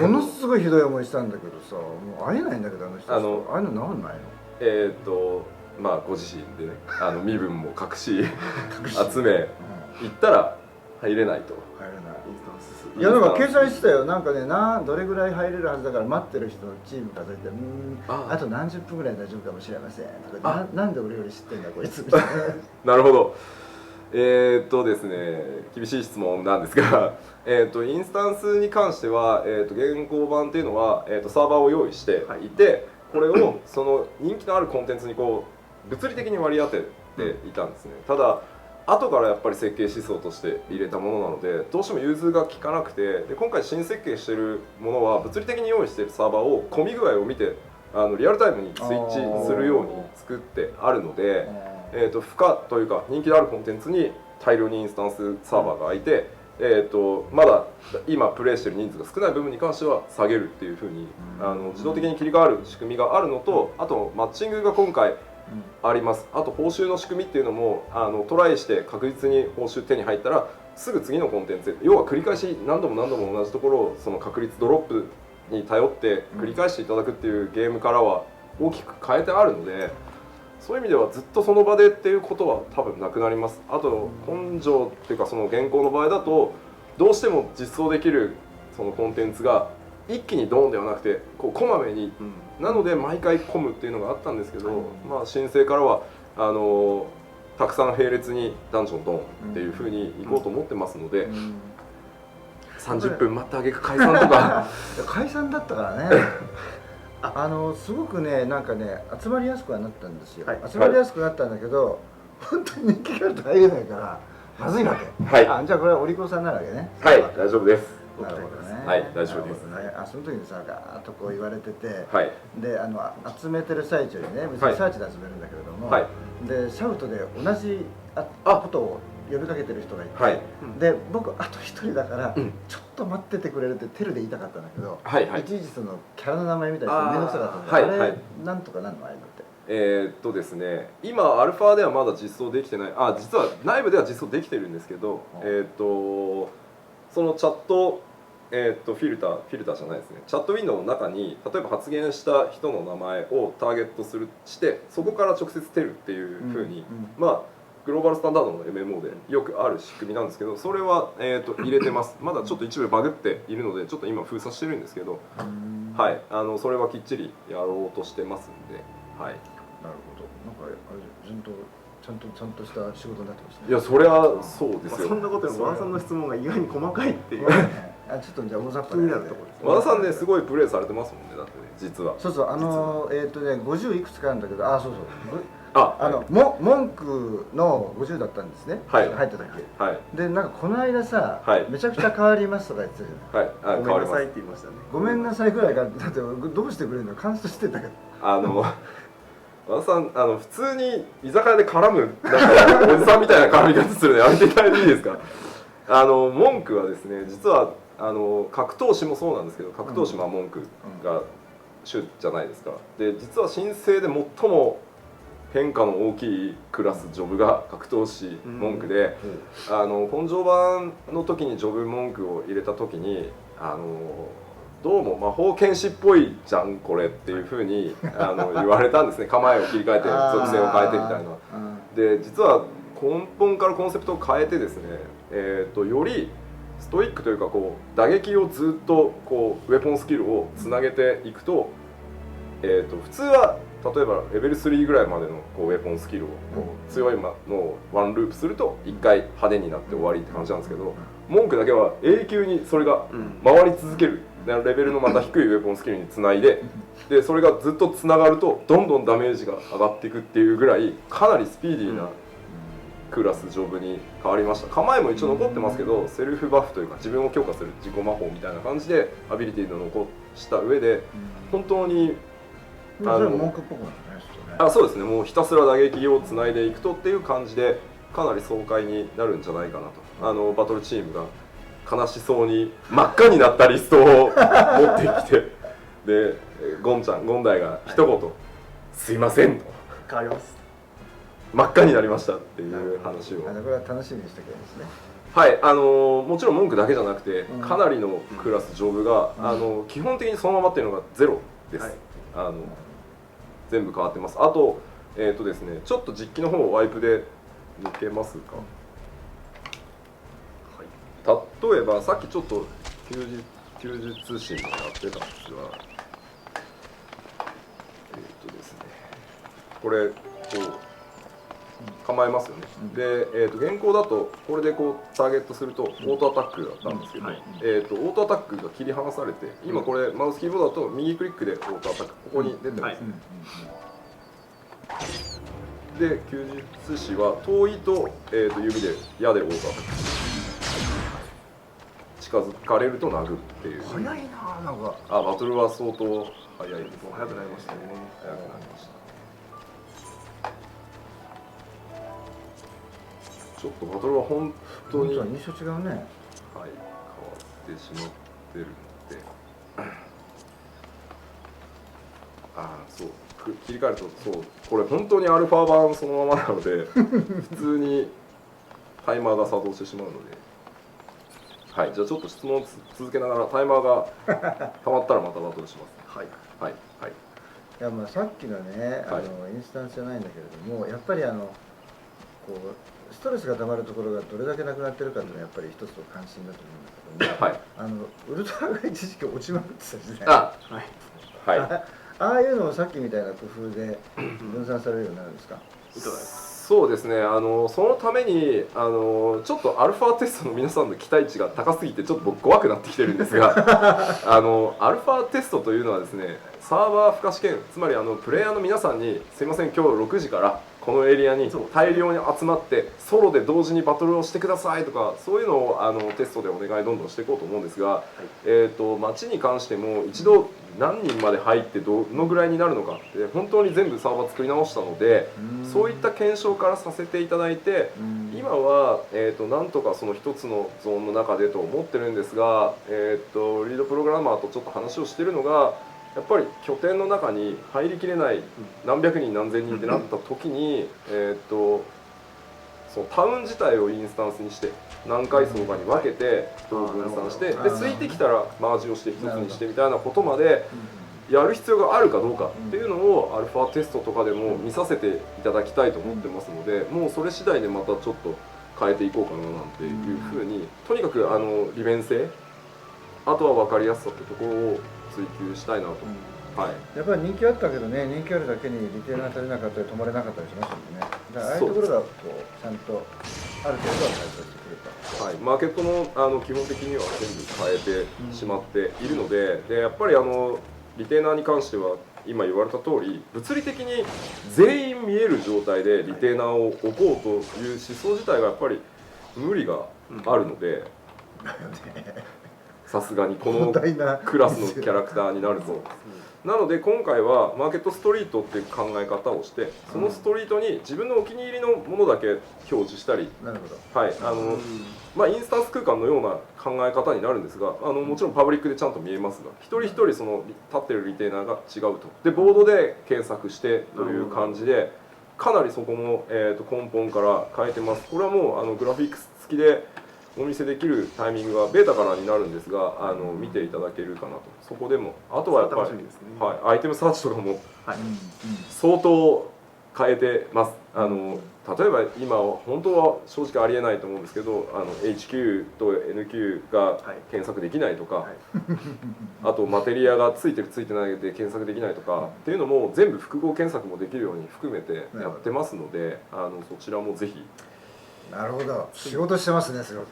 ものすごいひどい思いしたんだけどさ、もう会えないんだけどあの人。ああいうの治んないの？ご自身でね、身分も隠し集め行ったら入れないと。入れない。いやなんか計算してたよ。なんかねどれぐらい入れるはずだから待ってる人のチーム数えてあと何十分ぐらい大丈夫かもしれませんとか、なんで俺より知ってんだこいつみたいな。なるほど。ですね、厳しい質問なんですが、インスタンスに関しては、現行版っていうのは、サーバーを用意していて、これをその人気のあるコンテンツに物理的に割り当てていたんですね。ただ後からやっぱり設計思想として入れたものなのでどうしても融通が利かなくて、で今回新設計しているものは物理的に用意しているサーバーを混み具合を見てリアルタイムにスイッチするように作ってあるので、負荷というか人気のあるコンテンツに大量にインスタンスサーバーが空いて、まだ今プレイしている人数が少ない部分に関しては下げるっていうふうに自動的に切り替わる仕組みがあるのと、あとマッチングが今回あります。あと報酬の仕組みっていうのもトライして確実に報酬手に入ったらすぐ次のコンテンツ、要は繰り返し何度も同じところをその確率ドロップに頼って繰り返していただくっていうゲームからは大きく変えてあるので、そういう意味ではずっとその場でっていうことは多分なくなります。あと根性っていうかその現行の場合だとどうしても実装できるそのコンテンツが一気にドーンではなくてこまめに、なので毎回混むっていうのがあったんですけど、申請からはたくさん並列にダンジョンドンっていうふうに行こうと思ってますので、30分待ってあげく解散とか解散だったからねすごくねなんかね集まりやすくはなったんですよ。集まりやすくなったんだけど本当に人気があると入れないからまずいわけ。はい。じゃあこれはお利口さんなわけね。はい、大丈夫です。なるほどね。はい、大丈夫です。その時にさガーッと言われてて、で集めてる最中にね、別にサーチで集めるんだけれども、でシャウトで同じことを呼びかけてる人がいて、で僕あと一人だからちょっと待っててくれるってテルで言いたかったんだけど、いちいちそのキャラの名前みたいな面倒くさかったんで、あれなんとかなんのあれだって。ですね、今アルファではまだ実装できてない、実は内部では実装できてるんですけど、そのチャット、フィルターじゃないですね、チャットウィンドウの中に例えば発言した人の名前をターゲットしてそこから直接テルっていうふうに、グローバルスタンダードの MMO でよくある仕組みなんですけど、それは、入れてます。まだちょっと一部バグっているのでちょっと今封鎖してるんですけど、はい、それはきっちりやろうとしてますんで、はい。なるほど。なんかちゃんとした仕事になってましたね。いやそれはそうですよ。そんなことより和田さんの質問が意外に細かいっていう。ちょっとじゃあ大雑把になるところです。和田さんねすごいプレーされてますもんね、だってね実は。そうそう50いくつかあるんだけど、そうそう。文句の50だったんですね、入った時。でなんかこの間さ、めちゃくちゃ変わりますとか言ってたじゃん。ごめんなさいって言いましたね。ごめんなさいぐらいがだってどうしてくれるの感想してたけど。和田さん普通に居酒屋で絡むなんかおじさんみたいな絡み方するのやめていただいていいですか。文句はですね、実は格闘士もそうなんですけど、格闘士も文句が主じゃないですか。で実は申請で最も変化の大きいクラスジョブが格闘士文句で、根性版の時にジョブ文句を入れた時にどうも魔法剣士っぽいじゃんこれっていうふうに言われたんですね。構えを切り替えて属性を変えてみたいな。で実は根本からコンセプトを変えてですね、よりストイックというか打撃をずっとウェポンスキルをつなげていくと、普通は例えばレベル3ぐらいまでのウェポンスキルを強いのをワンループすると1回派手になって終わりって感じなんですけど、文句だけは永久にそれが回り続ける。レベルのまた低いウェポンスキルにつないで、それがずっとつながるとどんどんダメージが上がっていくっていうぐらいかなりスピーディーなクラスジョブに変わりました。構えも一応残ってますけど、セルフバフというか自分を強化する自己魔法みたいな感じでアビリティの残した上で本当に文句っぽくなるね。そうですね。もうひたすら打撃をつないでいくとっていう感じでかなり爽快になるんじゃないかなと。バトルチームが悲しそうに真っ赤になったリストを持ってきてでゴンダイが一言「すいません」と「変わります」真っ赤になりましたっていう話を。これは楽しみにしてくれるんですね。はい、もちろん文句だけじゃなくてかなりのクラスジョブが基本的にそのままっていうのがゼロです。全部変わってます。あとですね、ちょっと実機の方をワイプで抜けますか。例えばさっきちょっと休日通信でやってたんですが、ですね、これ構えますよね。で、現行だとこれでターゲットするとオートアタックだったんですけど、オートアタックが切り離されて、今これマウスキーボードだと右クリックでオートアタックここに出てます。で、休日視は遠いと、指で矢でオートアタック。近づかれると殴るっていう。早いな、なんか。バトルは相当早いです。早くなりましたね。早くなりました。ちょっとバトルは本当に印象違うね。はい、変わってしまってるので、そう切り替えるとこれ本当にアルファ版そのままなので普通にタイマーが作動してしまうので。はい、じゃあちょっと質問を続けながらタイマーが溜まったらまたバトルします。はいはいはい。いやさっきのねインスタンスじゃないんだけれども、やっぱりストレスが溜まるところがどれだけなくなってるかっていうのはやっぱり一つの関心だと思うんだけども、ウルトラが一時期落ちまくってた時代、ああいうのをさっきみたいな工夫で分散されるようになるんですか。そうですね、そのためにちょっとアルファテストの皆さんの期待値が高すぎてちょっと僕怖くなってきてるんですがアルファテストというのはですね、サーバー負荷試験、つまりプレイヤーの皆さんにすいません今日6時からこのエリアに大量に集まってソロで同時にバトルをしてくださいとか、そういうのをテストでお願いどんどんしていこうと思うんですが、街に関しても一度何人まで入ってどのぐらいになるのかって本当に全部サーバー作り直したので、そういった検証からさせていただいて、今はなんとかその一つのゾーンの中でと思ってるんですが、リードプログラマーとちょっと話をしてるのが、やっぱり拠点の中に入りきれない何百人何千人ってなった時に、そのタウン自体をインスタンスにして何階層かに分けて人を分散して、で空いてきたらマージをして一つにしてみたいなことまでやる必要があるかどうかっていうのをアルファテストとかでも見させていただきたいと思ってますので、もうそれ次第でまたちょっと変えていこうかななんていうふうに、とにかく利便性、あとは分かりやすさってところを追求したいなと。やっぱり人気あったけどね、人気あるだけにリテーナー足りなかったり止まれなかったりしましたもんね。だからああいうところがちゃんとある程度は対策してくれた。はい、マーケットの基本的には全部変えてしまっているので、やっぱりリテーナーに関しては今言われた通り物理的に全員見える状態でリテーナーを置こうという思想自体がやっぱり無理があるので、さすがにこのクラスのキャラクターになると。なので今回はマーケットストリートっていう考え方をして、そのストリートに自分のお気に入りのものだけ表示したり、はい、インスタンス空間のような考え方になるんですが、もちろんパブリックでちゃんと見えますが、一人一人その立ってるリテーナーが違うと。でボードで検索してという感じで、かなりそこも、根本から変えてます。これはもうグラフィックス付きでお見せできるタイミングはベータからになるんですが、見ていただけるかなと。そこでもあとはやっぱり、はい、アイテムサーチとかも相当変えてます。例えば今本当は正直ありえないと思うんですけど、HQ と NQ が検索できないとか、あとマテリアがついてるついてないで検索できないとかっていうのも全部複合検索もできるように含めてやってますので、そちらもぜひ。なるほど、仕事してますね、すごく。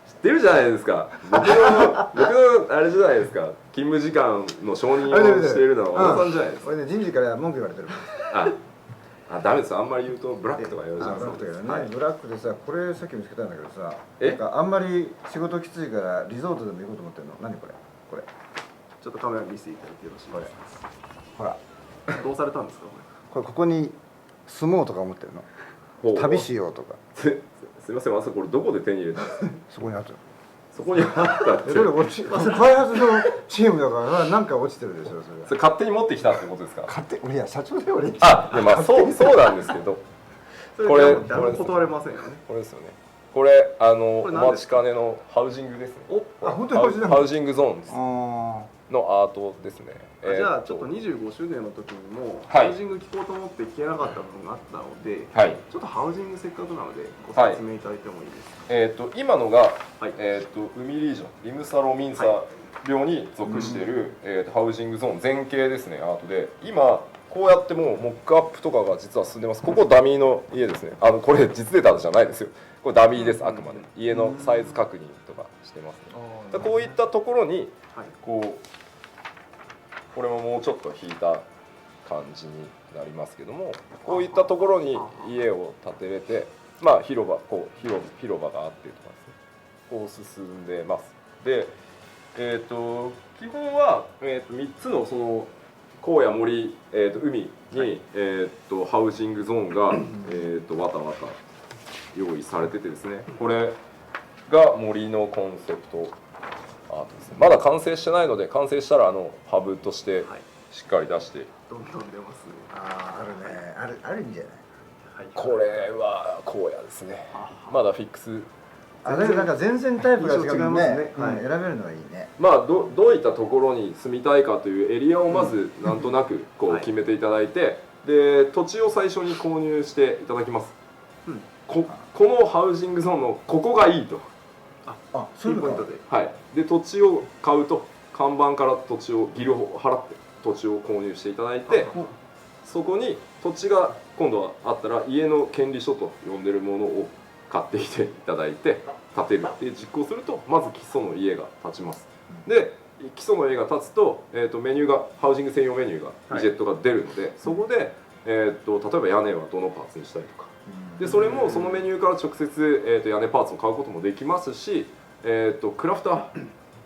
知ってるじゃないですか。僕のあれじゃないですか。勤務時間の承認をしているのは小野さんじゃないですか。これね、人事から文句言われてる。ダメです。あんまり言うとブラックとか言われちゃうんですよ。ブラックでさ、これさっき見つけたんだけどさ、あんまり仕事きついからリゾートでも行こうと思ってるの。何これ？これ。ちょっとカメラに見せていただいてよろしいですか？ほら。どうされたんですかこれ？ここに住もうとか思ってるの。旅しようとか。すみません、まさかこれどこで手に入れたんですか？そこにあった。そこにあったって。これ開発のチームだからなんか落ちてるでしょ、それ勝手に持ってきたってことですか？俺いや社長で俺。まあそうなんですけど。これ断れませんよね。これですよね。これお待ちかねのハウジングですね。本当にハウジングゾーンです。のアートですね。じゃあちょっと25周年の時にもハウジング聞こうと思って聞けなかった部分があったので、ちょっとハウジングせっかくなのでご説明いただいてもいいですか？今のが海リージョン、リムサロミンサ病に属しているハウジングゾーン前景ですね、アートで。今こうやってもうモックアップとかが実は進んでます。ここダミーの家ですね。これ実データじゃないですよ。これダミーです、あくまで。家のサイズ確認とかしてますね。こういったところにこれももうちょっと引いた感じになりますけども、こういったところに家を建てれて、広場があってとかですね、こう進んでます。で、基本は3つのその荒野森、海にハウジングゾーンがわたわた用意されててですね、これが森のコンセプトアートですね。まだ完成してないので、完成したらハブとしてしっかり出して、どんどん出ますね。あるね、あるんじゃない？これは荒野ですね。まだフィックス。なんか全然タイプが違いますね。選べるのはいいね。どういったところに住みたいかというエリアをまずなんとなく決めていただいて、で土地を最初に購入していただきます。このハウジングゾーンのここがいいと。そういうポイントで。はい。で土地を買うと看板から土地をギルを払って土地を購入していただいて、そこに土地が今度はあったら家の権利書と呼んでるものを買ってきていただいて建てるって実行すると、まず基礎の家が建ちます。で基礎の家が建つと、メニューがハウジング専用メニューがウィジェットが出るので、そこで、例えば屋根はどのパーツにしたりとか、でそれもそのメニューから直接、屋根パーツを買うこともできますし、クラフター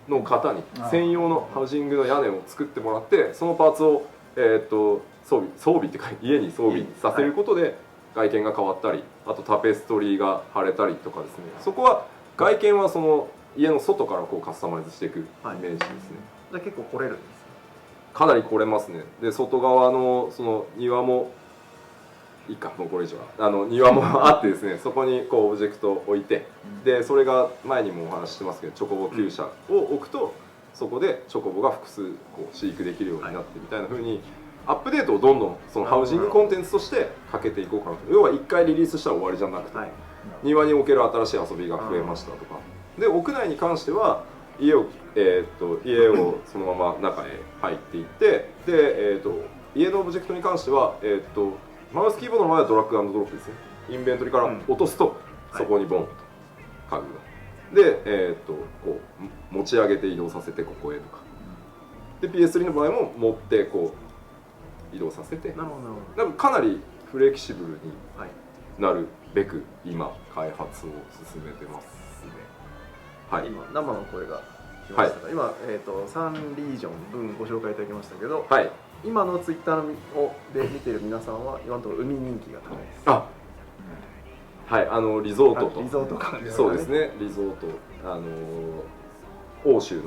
の方に専用のハウジングの屋根を作ってもらって、そのパーツを、装備っていうか家に装備させることで外見が変わったり、あとタペストリーが貼れたりとかですね、そこは外見はその家の外からカスタマイズしていくイメージですね。じゃあ結構来れるんですかなり来れますね。で外側のその庭もいいか、もうこれ以上は庭もあってですね、そこにオブジェクトを置いて、でそれが前にもお話ししてますけどチョコボ厩舎を置くと、そこでチョコボが複数飼育できるようになってみたいな風にアップデートをどんどんそのハウジングコンテンツとしてかけていこうかなと。要は1回リリースしたら終わりじゃなくて、庭に置ける新しい遊びが増えましたとかで、屋内に関しては家をそのまま中へ入っていって、で、家のオブジェクトに関しては、マウスキーボードの場合はドラッグアンドドロップですね。インベントリから落とすと、そこにボンと家具がで、持ち上げて移動させてここへとか、で PS3 の場合も持ってこう移動させて、なるほどなるほど。なんかかなりフレキシブルになるべく今開発を進めてますね。はい。今生の声が来ましたが、今3リージョン分ご紹介いただきましたけど、はい。今のツイッターで見ている皆さんは今のところ海人気が高いです。あ、はい、リゾートとリゾート感ですね。そうですね、リゾート欧州の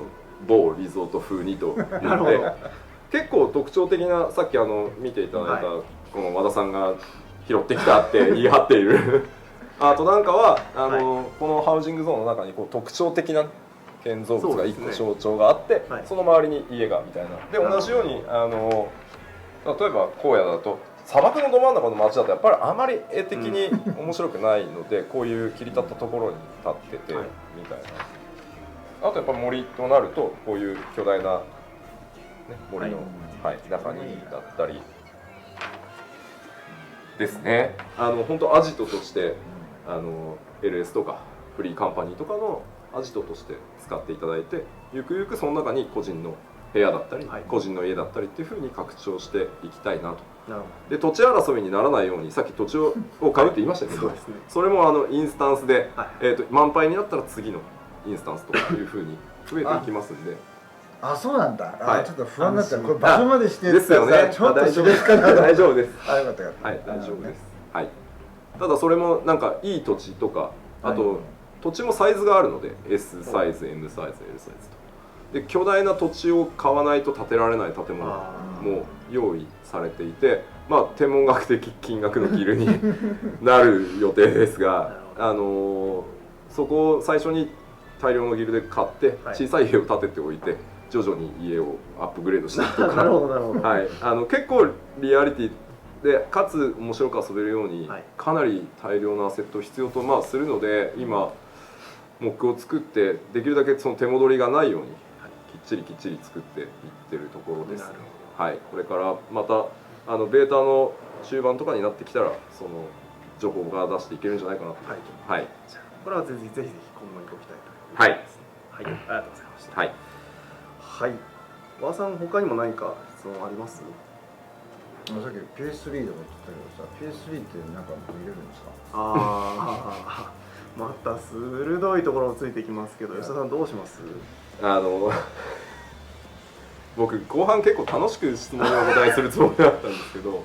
某リゾート風にというので結構特徴的な、さっき見ていただいた、はい、この和田さんが拾ってきたって言い張っているアートなんかはこのハウジングゾーンの中にこう特徴的な建造物が1個象徴があって その周りに家がみたいなで同じように例えば荒野だと砂漠のど真ん中の街だとやっぱりあまり絵的に面白くないので、こういう切り立ったところに立っててみたいな。あとやっぱ森となるとこういう巨大な、ね、森の、中にだったりですね。本当アジトとしてLS とかフリーカンパニーとかのアジトとして使っていただいて、ゆくゆくその中に個人の部屋だったり、個人の家だったりっていう風に拡張していきたいなと。で土地争いにならないようにさっき土地を買うって言いましたけど、それもインスタンスで、満杯になったら次のインスタンスとかいう風に増えていきますんで。あ、そうなんだ。ちょっと不安になったらこれ場所までしてですよね。ちょっと知れかな。大丈夫です。あ、よかったよかった。はい、大丈夫です。はい。ただそれもなんかいい土地とか、あと土地もサイズがあるので S サイズ、M サイズ、L サイズと。で巨大な土地を買わないと建てられない建物も用意されていて、まあ天文学的金額のギルになる予定ですが、そこを最初に大量のギルで買って小さい家を建てておいて徐々に家をアップグレードしていくとか、はい、結構リアリティでかつ面白く遊べるようにかなり大量なアセットを必要とするので、今モックを作ってできるだけその手戻りがないようにきっちり作っていってるところです。はい、これからまたベータの終盤とかになってきたらその情報が出していけるんじゃないかなと。はい。じゃあこれはぜひ今後にご期待ということです。はい。はい、ありがとうございました。はい。はい。和田さん他にも何か質問あります？さっき PS3 でも言ってたけどさ、PS3 ってなんか見れるんですか？ああ、また鋭いところをついてきますけど、吉田さんどうします？僕後半結構楽しく質問をお答えするつもりだったんですけど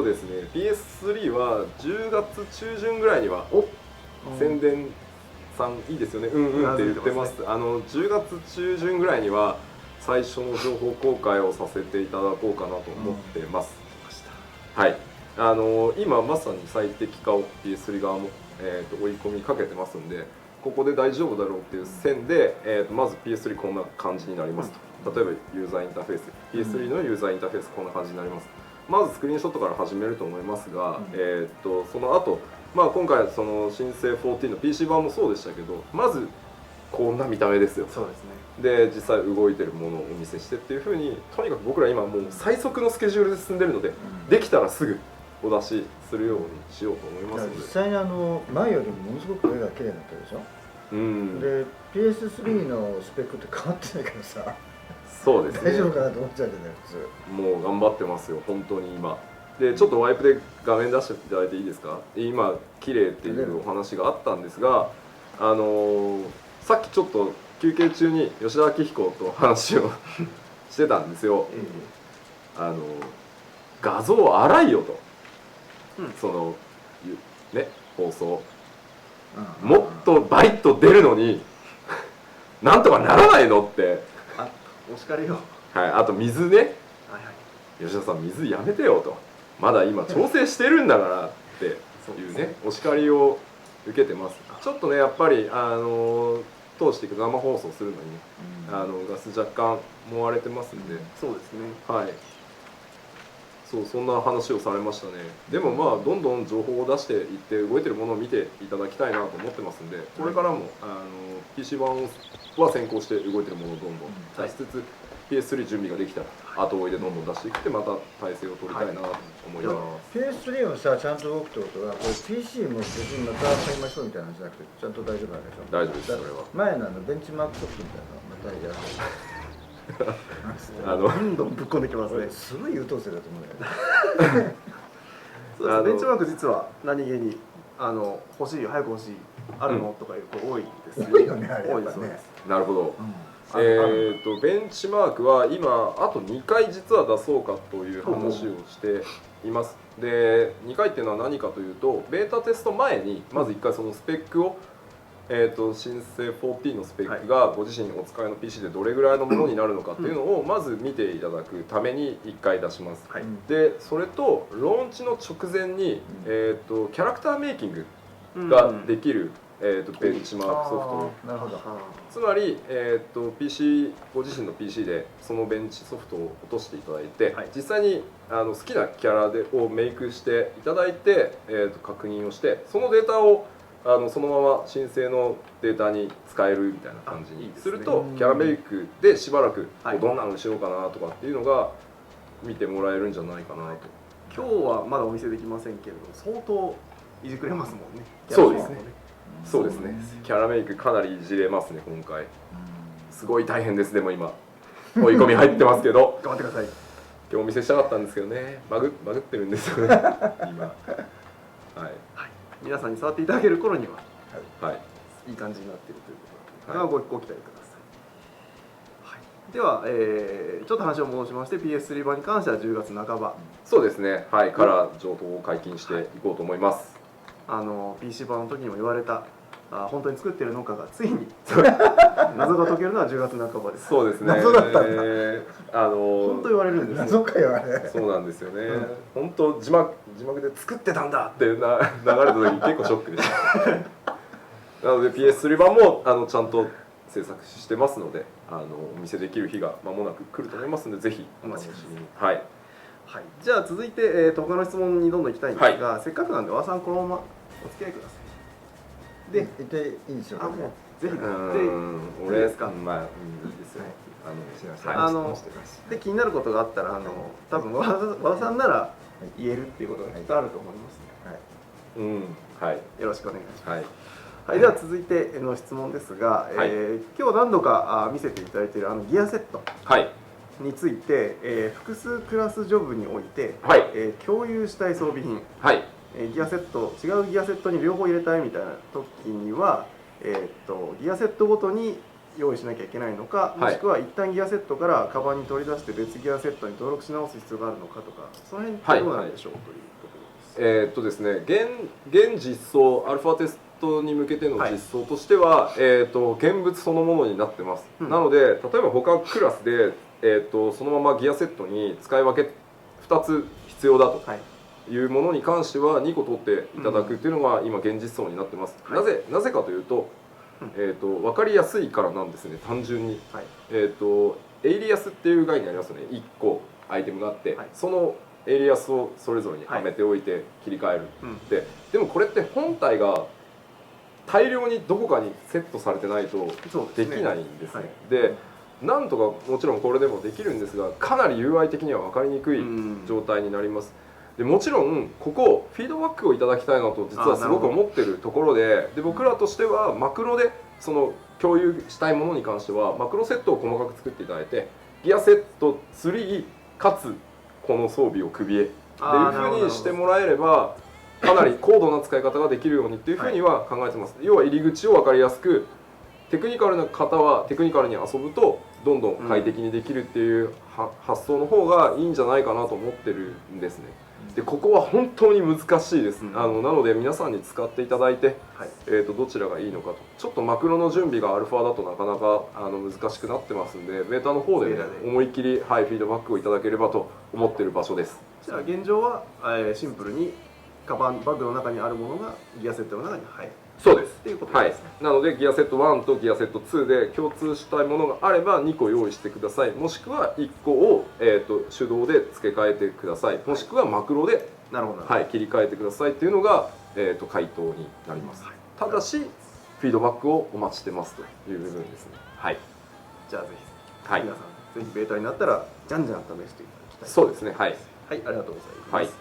ですね PS3 は10月中旬ぐらいには宣伝さんいいですよねって言ってます。10月中旬ぐらいには最初の情報公開をさせていただこうかなと思ってます。はい、今まさに最適化を PS3 側も、追い込みかけてますんで、ここで大丈夫だろうっていう線で、まず PS3 こんな感じになりますと。例えばユーザーインターフェース PS3 のユーザーインターフェースこんな感じになります。まずスクリーンショットから始めると思いますが、その後、今回その新生14の PC 版もそうでしたけど、まずこんな見た目ですよ。そうですね。で実際動いてるものをお見せしてっていう風に、とにかく僕ら今もう最速のスケジュールで進んでるので、できたらすぐお出しするようにしようと思いますので。実際に前よりものすごく絵が綺麗になってるでしょ。で PS3 のスペックって変わってないからさ、そうですね、大丈夫かなと思っちゃうじゃない普通。もう頑張ってますよ本当に今で。ちょっとワイプで画面出していただいていいですか。今綺麗っていうお話があったんですが、さっきちょっと休憩中に吉田明彦と話をしてたんですよ。画像荒いよと、そのね放送もっとバリッと出るのになんとかならないのって。お叱りよ。はい、あと水ね、吉田さん水やめてよと、まだ今調整してるんだからっていうねお叱りを受けてます。ちょっとねやっぱり通していく生放送するのにね、ガス若干燃われてますんで。そうですね。はい。そんな話をされましたね。でもどんどん情報を出していって動いてるものを見ていただきたいなと思ってますんで、これからもPC 版は先行して動いてるものをどんどん出しつつ、PS3 準備ができたら後追いでどんどん出していってまた体制を取りたいなと思います。PS3 はさちゃんと動くってことは、これ PC も別にまた買いましょうみたいな話じゃなくてちゃんと大丈夫なんでしょ。大丈夫です。それは前のベンチマークソフトみたいなのまたやる。どんどんぶっ込んできますね。すごい優等生だと思うよ。そうです。ベンチマーク実は何気に欲しい早く欲しいあるのとかいう子多いです多いよね、あれ多いですね。なるほど。ベンチマークは今あと2回実は出そうかという話をしています。で2回っていうのは何かというと、ベータテスト前にまず1回そのスペックを新生14のスペックがご自身お使いの PC でどれぐらいのものになるのかっていうのをまず見ていただくために1回出します。でそれとローンチの直前にキャラクターメイキングができるベンチマークソフト、なるほど。つまり、PC ご自身の PC でそのベンチソフトを落としていただいて、実際に好きなキャラをメイクしていただいて、確認をしてそのデータをそのまま申請のデータに使えるみたいな感じにすると、キャラメイクでしばらくどんなのにしようかなとかっていうのが見てもらえるんじゃないかなと。今日はまだお見せできませんけれど相当いじくれますもんね。そうですね。そうですね。キャラメイクかなりいじれますね今回。すごい大変です。でも今追い込み入ってますけど頑張ってください。今日お見せしたかったんですけどね、バグってるんですよね今。はい。皆さんに触っていただける頃には、いい感じになっているということなので、ご期待ください。では、ちょっと話を戻しまして PS3 版に関しては10月半ば、そうですね、から情報を解禁していこうと思います。PC 版の時にも言われた本当に作ってるのかがついに謎が解けるのは10月半ばです。そうですね。謎だったんだ。本当言われるんですよ。謎かよあれ。そうなんですよね。本当字幕で作ってたんだって流れた時結構ショックでした。なので PS3 版もちゃんと制作してますので、お見せできる日が間もなく来ると思いますので、ぜひお楽しみに。はい。じゃあ続いて他の質問にどんどん行きたいんですが、せっかくなんで和さんこのままお付き合いください。で、言っていいんですよ。もうぜひ。俺ですか。まあいいですよ。で気になることがあったら多分和田さんなら言えるっていうことがきっとあると思いますね。よろしくお願いします。では続いての質問ですが、今日何度か見せていただいているギアセットについて、複数クラスジョブにおいて共有したい装備品、ギアセット違うギアセットに両方入れたいみたいな時には、ギアセットごとに用意しなきゃいけないのか、もしくは一旦ギアセットからカバンに取り出して別ギアセットに登録し直す必要があるのかとか、その辺ってどうなんでしょうというところです。ですね、現実装アルファテストに向けての実装としては、現物そのものになってます。なので例えば他クラスで、そのままギアセットに使い分け2つ必要だと。いうものに関しては2個取っていただくっていうのが今現実装になってます。なぜかというと、分かりやすいからなんですね。単純に、エイリアスっていう概念ありますよね。1個アイテムがあって、そのエイリアスをそれぞれにはめておいて切り替えるでもこれって本体が大量にどこかにセットされてないとできないんですね。でなんとかもちろんこれでもできるんですが、かなり UI 的には分かりにくい状態になります。でもちろんここフィードバックをいただきたいなと実はすごく思ってるところで、僕らとしてはマクロでその共有したいものに関してはマクロセットを細かく作っていただいて、ギアセット3かつこの装備を首へっていうふうにしてもらえればかなり高度な使い方ができるようにっていうふうには考えてます。要は入り口を分かりやすく、テクニカルな方はテクニカルに遊ぶとどんどん快適にできるっていう発想の方がいいんじゃないかなと思ってるんですね。でここは本当に難しいです。なので皆さんに使っていただいて、どちらがいいのかと。ちょっとマクロの準備がアルファだとなかなか難しくなってますんで、ベータの方で、思いっきり、フィードバックをいただければと思ってる場所です。じゃあ現状は、シンプルにカバンバッグの中にあるものがギアセットの中に入る。そうです。っていうことですね。なのでギアセット1とギアセット2で共通したいものがあれば2個用意してください。もしくは1個を、手動で付け替えてください。もしくはマクロで、切り替えてくださいっていうのが、回答になります。ただしフィードバックをお待ちしてますという部分ですね。じゃあぜひ、皆さんぜひベータになったらじゃんじゃん試していただきたい。そうですね。ありがとうございます。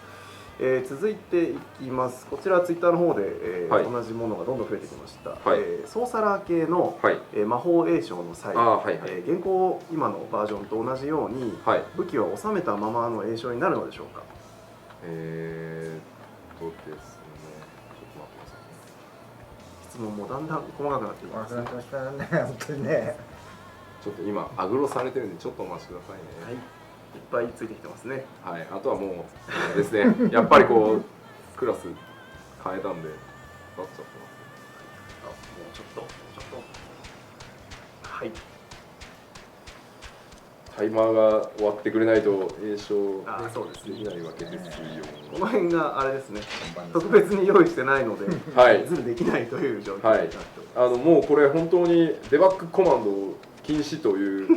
続いていきます。こちらツイッターの方で、同じものがどんどん増えてきました。ソーサラー系の、魔法栄翔の際、現行今のバージョンと同じように、武器は収めたままの栄翔になるのでしょうか。ですね。ちょっと待ってください。質問もだんだん細かくなっていますね。本当にね。ちょっと今アグロされてるんでちょっとお待ちくださいね。いっぱいついてきてますね。はい、あとはもうですね、やっぱりこうクラス変えたんで、なっちゃってます。もうちょっと、はい。タイマーが終わってくれないと栄翔できないわけですよ。この辺があれですね、特別に用意してないので、ズルできないという状況になっております。もうこれ本当にデバッグコマンドを禁止という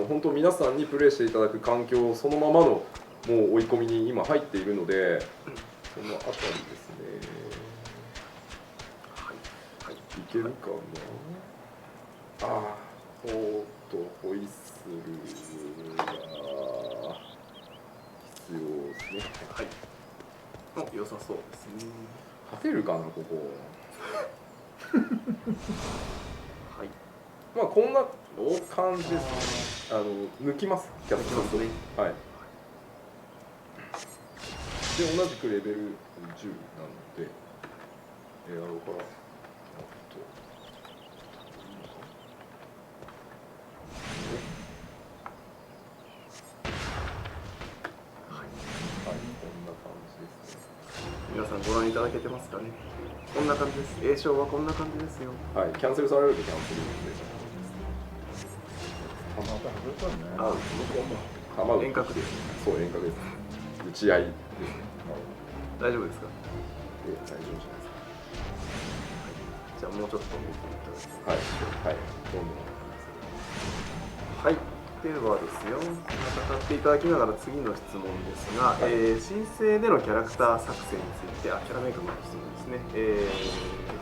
本当皆さんにプレイしていただく環境そのままのもう追い込みに今入っているので、そのあたりですね。いけるかな。ホイッスルが必要ですね。良さそうですね。勝てるかなここ。まあこんな感じですね。抜きます。キャストすると。はい。で同じくレベル10なので、エアロから皆さんご覧いただけてますかね。こんな感じです。栄翔はこんな感じですよ。はい、キャンセルされるとキャンセルで。遠隔です。そう遠隔です。打ち合いですね。大丈夫ですか。大丈夫じゃないですか。じゃあもうちょっと見ていただきます。はい、どんどん。はい。ではですよ、戦っていただきながら次の質問ですが、申請でのキャラクター作成について、キャラメイクの質問ですね、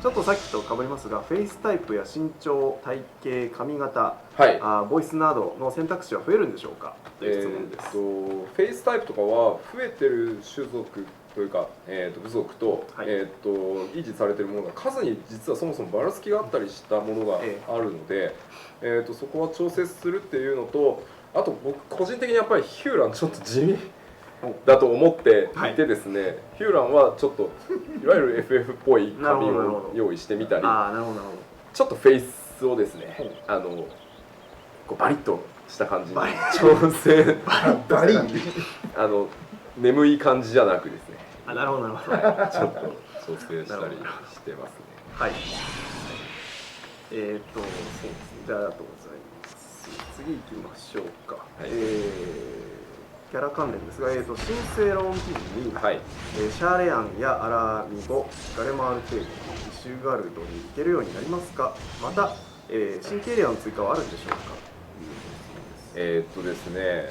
ちょっとさっきと被りますが、フェイスタイプや身長、体型、髪型、ボイスなどの選択肢は増えるんでしょうかという質問です。フェイスタイプとかは増えてる種族というか、部族と、維持されているものが数に実はそもそもばらつきがあったりしたものがあるので、そこは調節するっていうのと、あと僕個人的にやっぱりヒューランちょっと地味だと思っていてですね、ヒューランはちょっといわゆる FF っぽい髪を用意してみたり、ちょっとフェイスをですね、こうバリッとした感じに調整バリッ眠い感じじゃなくですね、なるほどなるほど、ちょっと調整したりしてますね。はい。そうですね。じゃあありがとうございます。次行きましょうか。キャラ関連ですが、新生ローン記事に、シャーレアンやアラミゴ、ガレマールテール、イシュガルドに行けるようになりますか。また、新規エリアの追加はあるんでしょうか。ですね、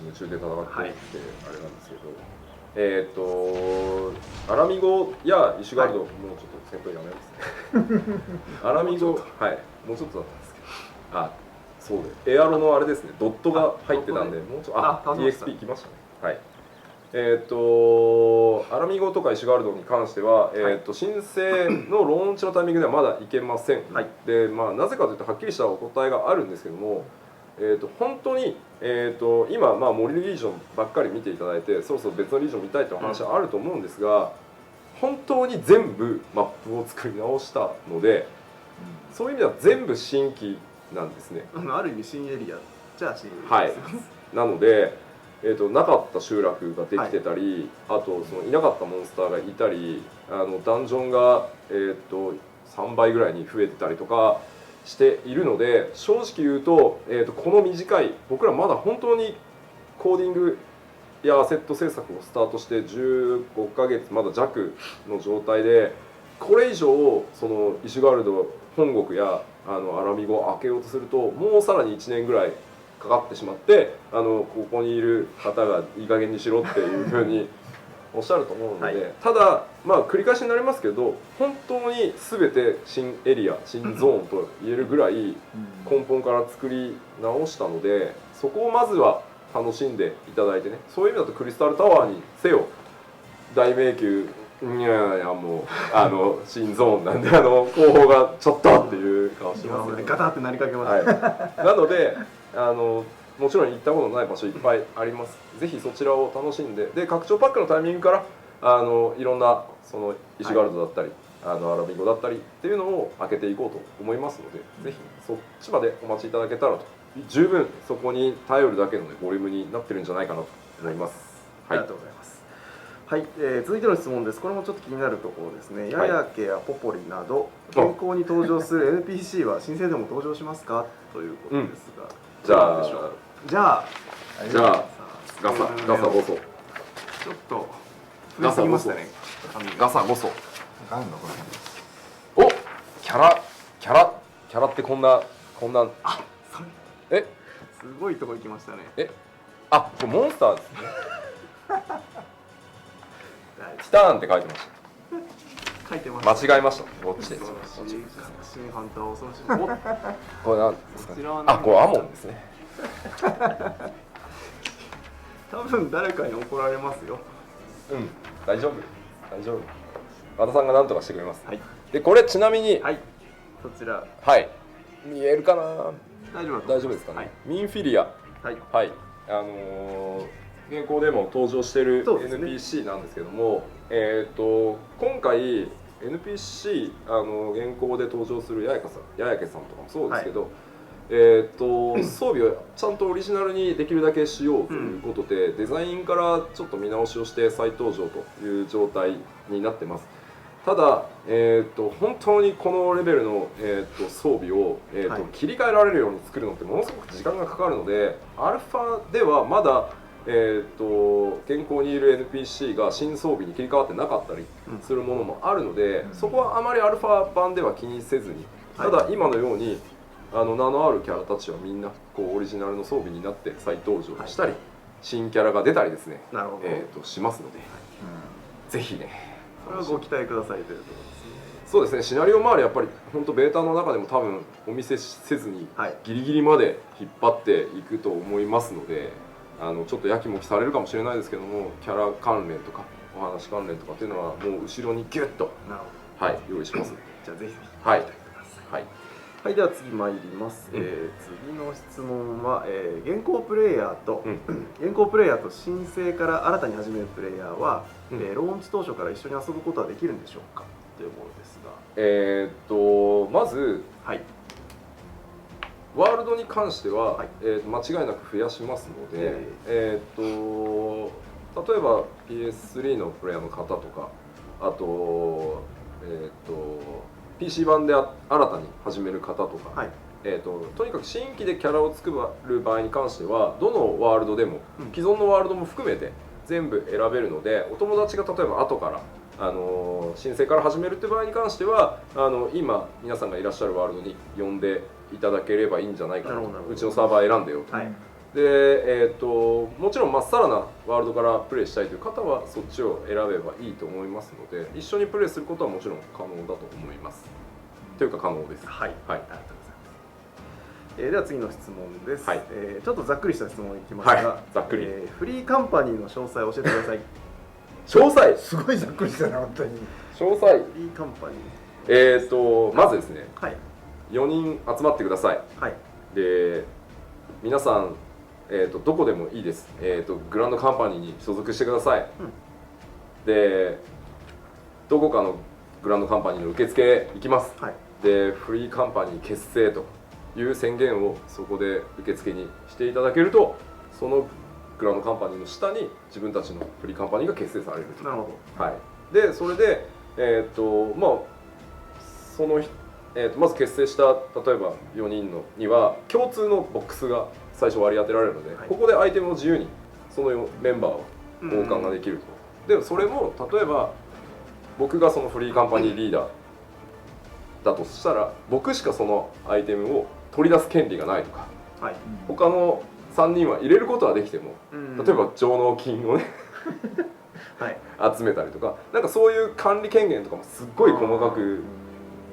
夢中で戦っていて、あれなんですけど、アラミゴやイシュガルド、もうちょっと戦闘やめますね。アラミゴ、もうちょっとだったんですけど、そうで、エアロのあれですね、ドットが入ってたんで、もうちょっと、EXP 来ましたね。アラミゴとかイシュガルドに関しては、申請のローンチのタイミングではまだいけません。で、なぜかというとはっきりしたお答えがあるんですけども、本当に、今、モリリージョンばっかり見ていただいて、そろそろ別のリージョン見たいという話はあると思うんですが、本当に全部マップを作り直したので、そういう意味では全部新規なんですね。ある意味新エリアじゃあ新エリアです。なので、なかった集落ができてたり、あとそのいなかったモンスターがいたり、ダンジョンが、3倍ぐらいに増えてたりとかしているので、正直言うと、この短い、僕らまだ本当にコーディングやアセット制作をスタートして15ヶ月まだ弱の状態で、これ以上そのイシュガルド本国やアラミゴを開けようとすると、もうさらに1年ぐらいかかってしまって、ここにいる方がいい加減にしろっていうふうにおっしゃると思うので、ただ繰り返しになりますけど、本当に全て新エリア、新ゾーンと言えるぐらい根本から作り直したので、そこをまずは楽しんでいただいてね、そういう意味だとクリスタルタワーにせよ大迷宮、いやいやもう新ゾーンなんで後方がちょっとっていう顔してますね。ガタってなりかけました、はい、なのでもちろん行ったことない場所いっぱいあります。ぜひそちらを楽しんで、で拡張パックのタイミングからいろんなそのイシュガルドだったり、アラビゴだったりっていうのを開けていこうと思いますので、ぜひそっちまでお待ちいただけたらと、十分そこに頼るだけの、ね、ボリュームになってるんじゃないかなと思います。はい、ありがとうございます。はい、続いての質問です。これもちょっと気になるところですね。ヤヤケやポポリなど現行に登場する NPC は新生でも登場しますかということですが、じゃあガサゴソ、ちょっと増えすぎましたね。ガサゴソ。お、キャラってこんなあ、それすごいとこ行きましたね。これモンスターですね。ティターンって書いてました。書いてます。間違えました。こっちです。新ハンター恐ろしい。これなんですかね。これアモンですね。多分誰かに怒られますよ。大丈夫。和田さんが何とかしてくれます。はい、でこれちなみに、はい、そちら、はい、見えるかな。大丈夫ですかね。はい、ミンフィリア、はい、現行でも登場している NPC なんですけども、今回 NPC 現行で登場するヤヤケさんとかもそうですけど、装備をちゃんとオリジナルにできるだけしようということで、デザインからちょっと見直しをして再登場という状態になってます。ただ、本当にこのレベルの、装備を、切り替えられるように作るのってものすごく時間がかかるので、アルファではまだ現行にいる NPC が新装備に切り替わってなかったりするものもあるので、そこはあまりアルファ版では気にせずに、ただ今のように名のあるキャラたちはみんなこうオリジナルの装備になって再登場したり、新キャラが出たりですね、しますので、ぜひね、それはご期待くださいというところですね。そうですね、シナリオ周りやっぱり本当ベータの中でも多分お見せせずにギリギリまで引っ張っていくと思いますので、ちょっとやきもきされるかもしれないですけども、キャラ関連とかお話関連とかっていうのはもう後ろにギュッと、用意しますので、じゃあぜひはい、はい、では次参ります。次の質問は、現行プレイヤーと申請から新たに始めるプレイヤーは、ローンチ当初から一緒に遊ぶことはできるんでしょうかというものですが、まず、ワールドに関しては、間違いなく増やしますので、例えば PS3 のプレイヤーの方とか、あとPC 版で新たに始める方とか、とにかく新規でキャラを作る場合に関してはどのワールドでも、既存のワールドも含めて全部選べるので、お友達が例えば後から申請から始めるって場合に関しては今皆さんがいらっしゃるワールドに呼んでいただければいいんじゃないかなと。うちのサーバー選んでよと。でもちろんまっさらなワールドからプレイしたいという方はそっちを選べばいいと思いますので、一緒にプレイすることはもちろん可能だと思います。というか可能です。ありがとうございます。では次の質問です。ちょっとざっくりした質問いきますが、ざっくり、フリーカンパニーの詳細を教えてください。詳細すごいざっくりしたな本当に。詳細。フリーカンパニー。まずですね、4人集まってください。で皆さんどこでもいいです。グランドカンパニーに所属してください。でどこかのグランドカンパニーの受付行きます。でフリーカンパニー結成という宣言をそこで受付にしていただけると、そのグランドカンパニーの下に自分たちのフリーカンパニーが結成されると。なるほど。でそれでまず結成した例えば4人のには共通のボックスが最初割り当てられるので、ここでアイテムを自由にそのメンバーを交換ができると。でそれも例えば僕がそのフリーカンパニーリーダーだとしたら、僕しかそのアイテムを取り出す権利がないとか、他の3人は入れることはできても、例えば上納金をね集めたりとか、なんかそういう管理権限とかもすっごい細かく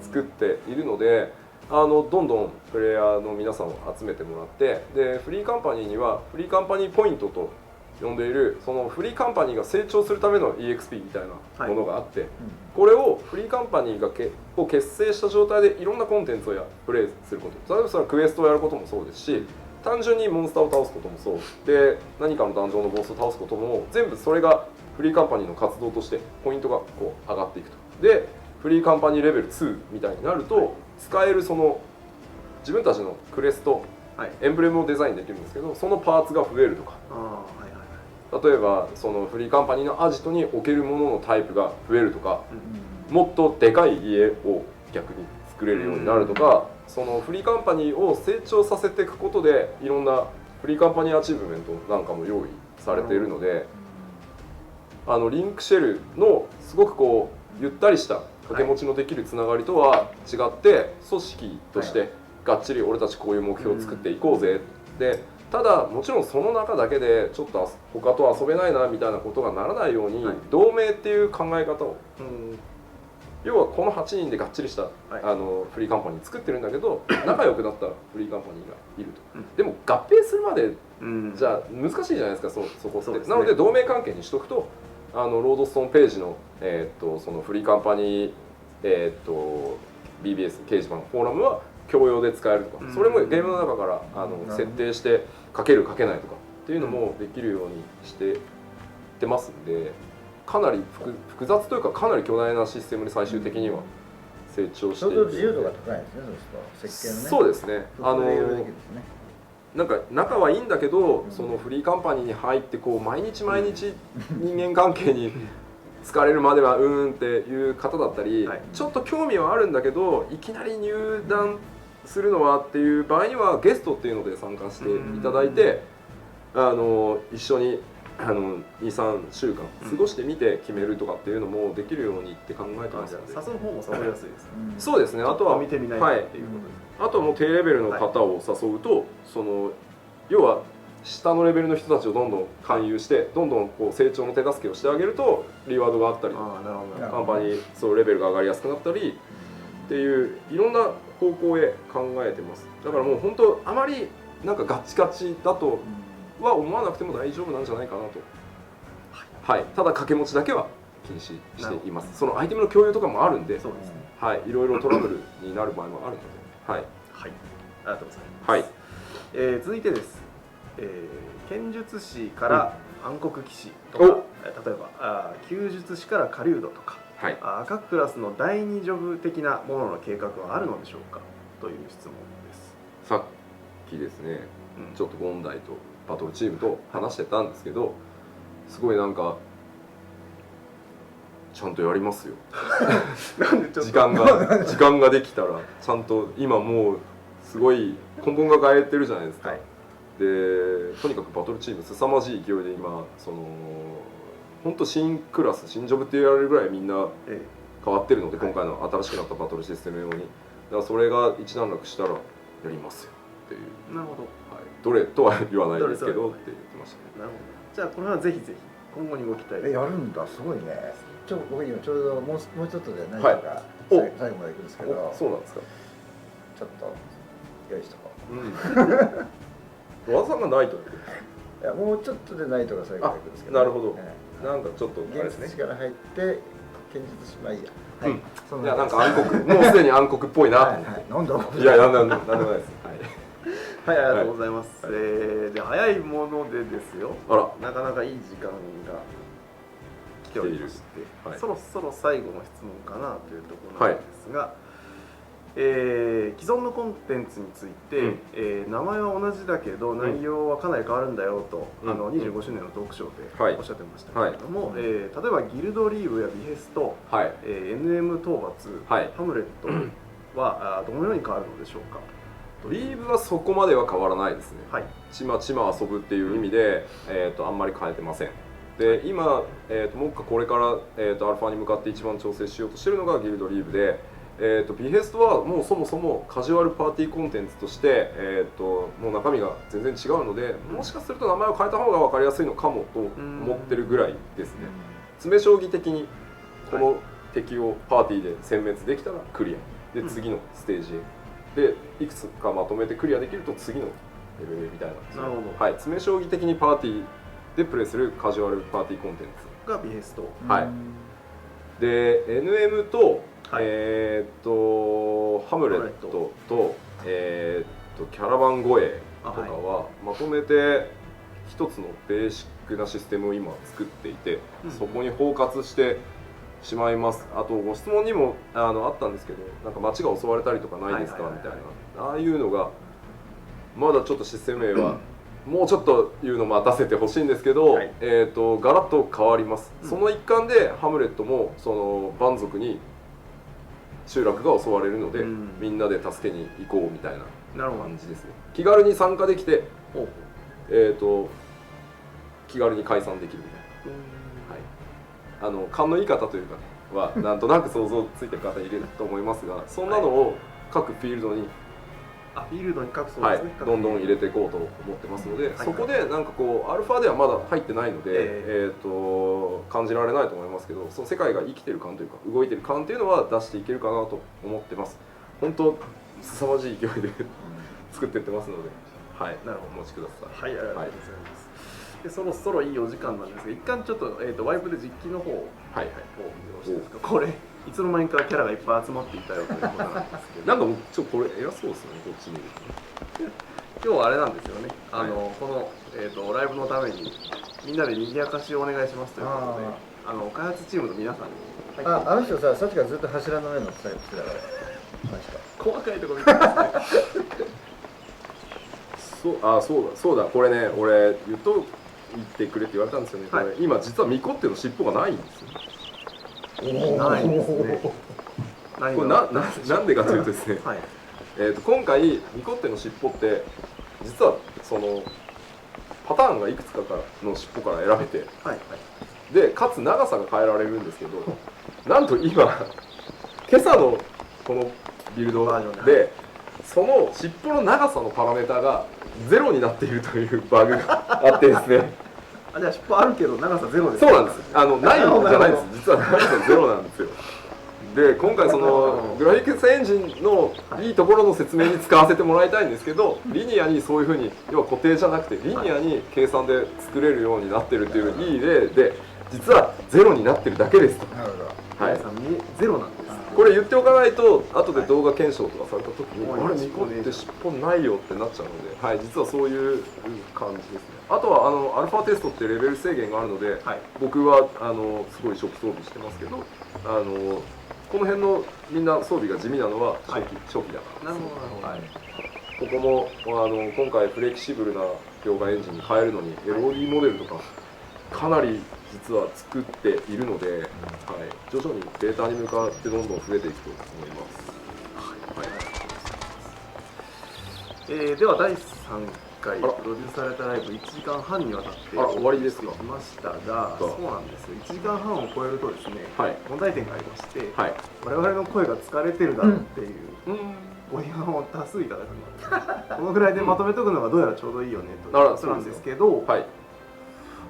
作っているので、どんどんプレイヤーの皆さんを集めてもらって、でフリーカンパニーにはフリーカンパニーポイントと呼んでいる、そのフリーカンパニーが成長するための EXP みたいなものがあって、これをフリーカンパニーがを結成した状態でいろんなコンテンツをプレイすること、例えばそれはクエストをやることもそうですし、単純にモンスターを倒すこともそうで、何かのダンジョンのボスを倒すことも全部それがフリーカンパニーの活動としてポイントがこう上がっていくと。でフリーカンパニーレベル2みたいになると、使えるその自分たちのクレスト、エンブレムをデザインできるんですけど、そのパーツが増えるとか、例えばそのフリーカンパニーのアジトに置けるもののタイプが増えるとか、もっとでかい家を逆に作れるようになるとか、そのフリーカンパニーを成長させていくことでいろんなフリーカンパニーアチーブメントなんかも用意されているので、リンクシェルのすごくこうゆったりした掛け持ちのできるつながりとは違って、組織としてがっちり俺たちこういう目標を作っていこうぜ、でただもちろんその中だけでちょっと他と遊べないなみたいなことがならないように、同盟っていう考え方を、要はこの8人でがっちりした、フリーカンパニー作ってるんだけど、仲良くなったフリーカンパニーがいると、でも合併するまでじゃあ難しいじゃないですか、そこって。なので同盟関係にしとくと、ロードストーンページの、そのフリーカンパニー、BBS 掲示板フォーラムは共用で使えるとか、それもゲームの中から設定して書ける書けないとかっていうのもできるようにしてってますんで、かなり複雑というかかなり巨大なシステムに最終的には成長していく。自由度が高いですね、そうすると設計のね。そうですね。なんか仲はいいんだけど、そのフリーカンパニーに入ってこう毎日毎日人間関係に疲れるまではっていう方だったり、ちょっと興味はあるんだけどいきなり入団するのはっていう場合にはゲストっていうので参加していただいて、一緒に2,3週間過ごしてみて決めるとかっていうのもできるようにって考えてますので、誘う方も誘いやすいですね。そうですね。あとは見てみないとっていうことです。あとはもう低レベルの方を誘うと、その要は下のレベルの人たちをどんどん勧誘してどんどんこう成長の手助けをしてあげるとリワードがあったり、カンパニーそうレベルが上がりやすくなったりっていういろんな方向へ考えてます。だからもう本当あまりなんかガチガチだとは思わなくても大丈夫なんじゃないかなと。はい。ただ掛け持ちだけは禁止しています。そのアイテムの共有とかもあるんで、そうですね。はい。いろいろトラブルになる場合もあるので、はい。はい。ありがとうございます。はい。続いてです。剣術師から暗黒騎士とか、例えば弓術師から狩人とか、各クラスの第2ジョブ的なものの計画はあるのでしょうかという質問です。さっきですね、ちょっとゴンダイとバトルチームと話してたんですけど、すごいなんかちゃんとやりますよ。なんでちょっと時間ができたらちゃんと今もうすごい根本が変えてるじゃないですか。でとにかくバトルチーム凄まじい勢いで今その本当新クラス新ジョブって言われるぐらいみんな変わってるので、今回の新しくなったバトルシステム用にだからそれが一段落したらやりますよっていう。なるほど。どれとは言わないですけどって言ってましたね。なるほど。じゃあこれはぜひぜひ今後にご期待。やるんだ、すごいね。僕今ちょうどもうちょっとで何か最後まで行くんですけど。そうなんですか。ちょっと用意しとこう。和田さんがナイト。いやもうちょっとでナイトが最後まで行くんですけど。なるほど。なんかちょっとあれですね。から入って剣術師まあいいや。はい。いやなんか暗黒もうすでに暗黒っぽいな。なんだ。いやなんでもないです。はい。はい、ありがとうございます。で早いものでですよ。なかなかいい時間が来ておりまして、そろそろ最後の質問かなというところなんですが、既存のコンテンツについて、名前は同じだけど内容はかなり変わるんだよと、25周年のトークショーでおっしゃってましたけれども、例えばギルドリーブやビヘスト、NM 討伐、ハムレットはどのように変わるのでしょうか。リーブはそこまでは変わらないですね。ちまちま遊ぶっていう意味で、あんまり変えてません。で今、目下これから、アルファに向かって一番調整しようとしているのがギルドリーブで、ビヘストはもうそもそもカジュアルパーティーコンテンツとして、もう中身が全然違うので、もしかすると名前を変えた方が分かりやすいのかもと思ってるぐらいですね。詰将棋的にこの敵をパーティーで殲滅できたらクリアで次のステージへでいくつかまとめてクリアできると次のレベルみたいな。なるほど。はい、詰将棋的にパーティーでプレイするカジュアルパーティーコンテンツがビヘスト。はい。で NM と、はい、ハムレットとキャラバン護衛とかはまとめて一つのベーシックなシステムを今作っていて、そこに包括してしまいます。あとご質問にもあったんですけど、なんか街が襲われたりとかないですかみたいな、ああいうのがまだちょっとシステム名はもうちょっと言うの待たせてほしいんですけど、ガラッと変わります。その一環でハムレットもその蛮族に集落が襲われるので、みんなで助けに行こうみたいな感じですね。気軽に参加できて、気軽に解散できるみたいな、はい、勘のいい方というかねはなんとなく想像ついてる方いると思いますが、そんなのを各フィールドに各層ですね、どんどん入れていこうと思ってますので、そこでなんかこうアルファではまだ入ってないので、感じられないと思いますけど、その世界が生きてる感というか動いてる感っていうのは出していけるかなと思ってます。本当凄まじい勢いで作っていってますので、はい、なるほど、お持ちください。はい、ありがとうございます。でそろそろいいお時間なんですが、一旦ちょっと、ワイプで実機の方をよろしいですか。これいつの間にかキャラがいっぱい集まっていたよということなんですけど、なんかこれ偉そうですね、こっちに。今日はあれなんですよね、この、ライブのためにみんなで賑やかしをお願いしますということで、開発チームの皆さんにあの人さ、さっきからずっと柱の上の作業してたから細かいところ見てますね。そうだ、これね、俺言ってくれって言われたんですよね。これ今実はミコっての尻尾がないんですよ。ないですね。これなんでかというとですね、今回ミコっての尻尾って実はそのパターンがいくつかからの尻尾から選べて、でかつ長さが変えられるんですけど、なんと今今朝のこのビルドでその尻尾の長さのパラメータがゼロになっているというバグがあってですね。じゃあ尻尾あるけど長さゼロです。そうなんです。ないんじゃないです。実は長さゼロなんですよ。で今回そのグラフィックスエンジンのいいところの説明に使わせてもらいたいんですけど、リニアにそういうふうに要は固定じゃなくてリニアに計算で作れるようになってるっていういい例で、実はゼロになってるだけですと。なるほど。はい。ゼロなんです。これ言っておかないと後で動画検証とかされた時にあれミコって尻尾ないよってなっちゃうので、はい、実はそういう感じですね。あとはアルファテストってレベル制限があるので、僕はすごい初期装備してますけど、この辺のみんな装備が地味なのは初期だから。なるほど、はい、ここも今回フレキシブルな描画エンジンに変えるのに LOD モデルとかかなり実は作っているので、はい、徐々にデータに向かってどんどん増えていくと思います。はい、では第3回プロデュースされたライブ1時間半にわたって終わりですか。きましたが、そうなんですよ。1時間半を超えるとですね、問題点がありまして、我々の声が疲れてるだろうっていうご批判を多数いただくので、このぐらいでまとめとくのがどうやらちょうどいいよねということなんですけど、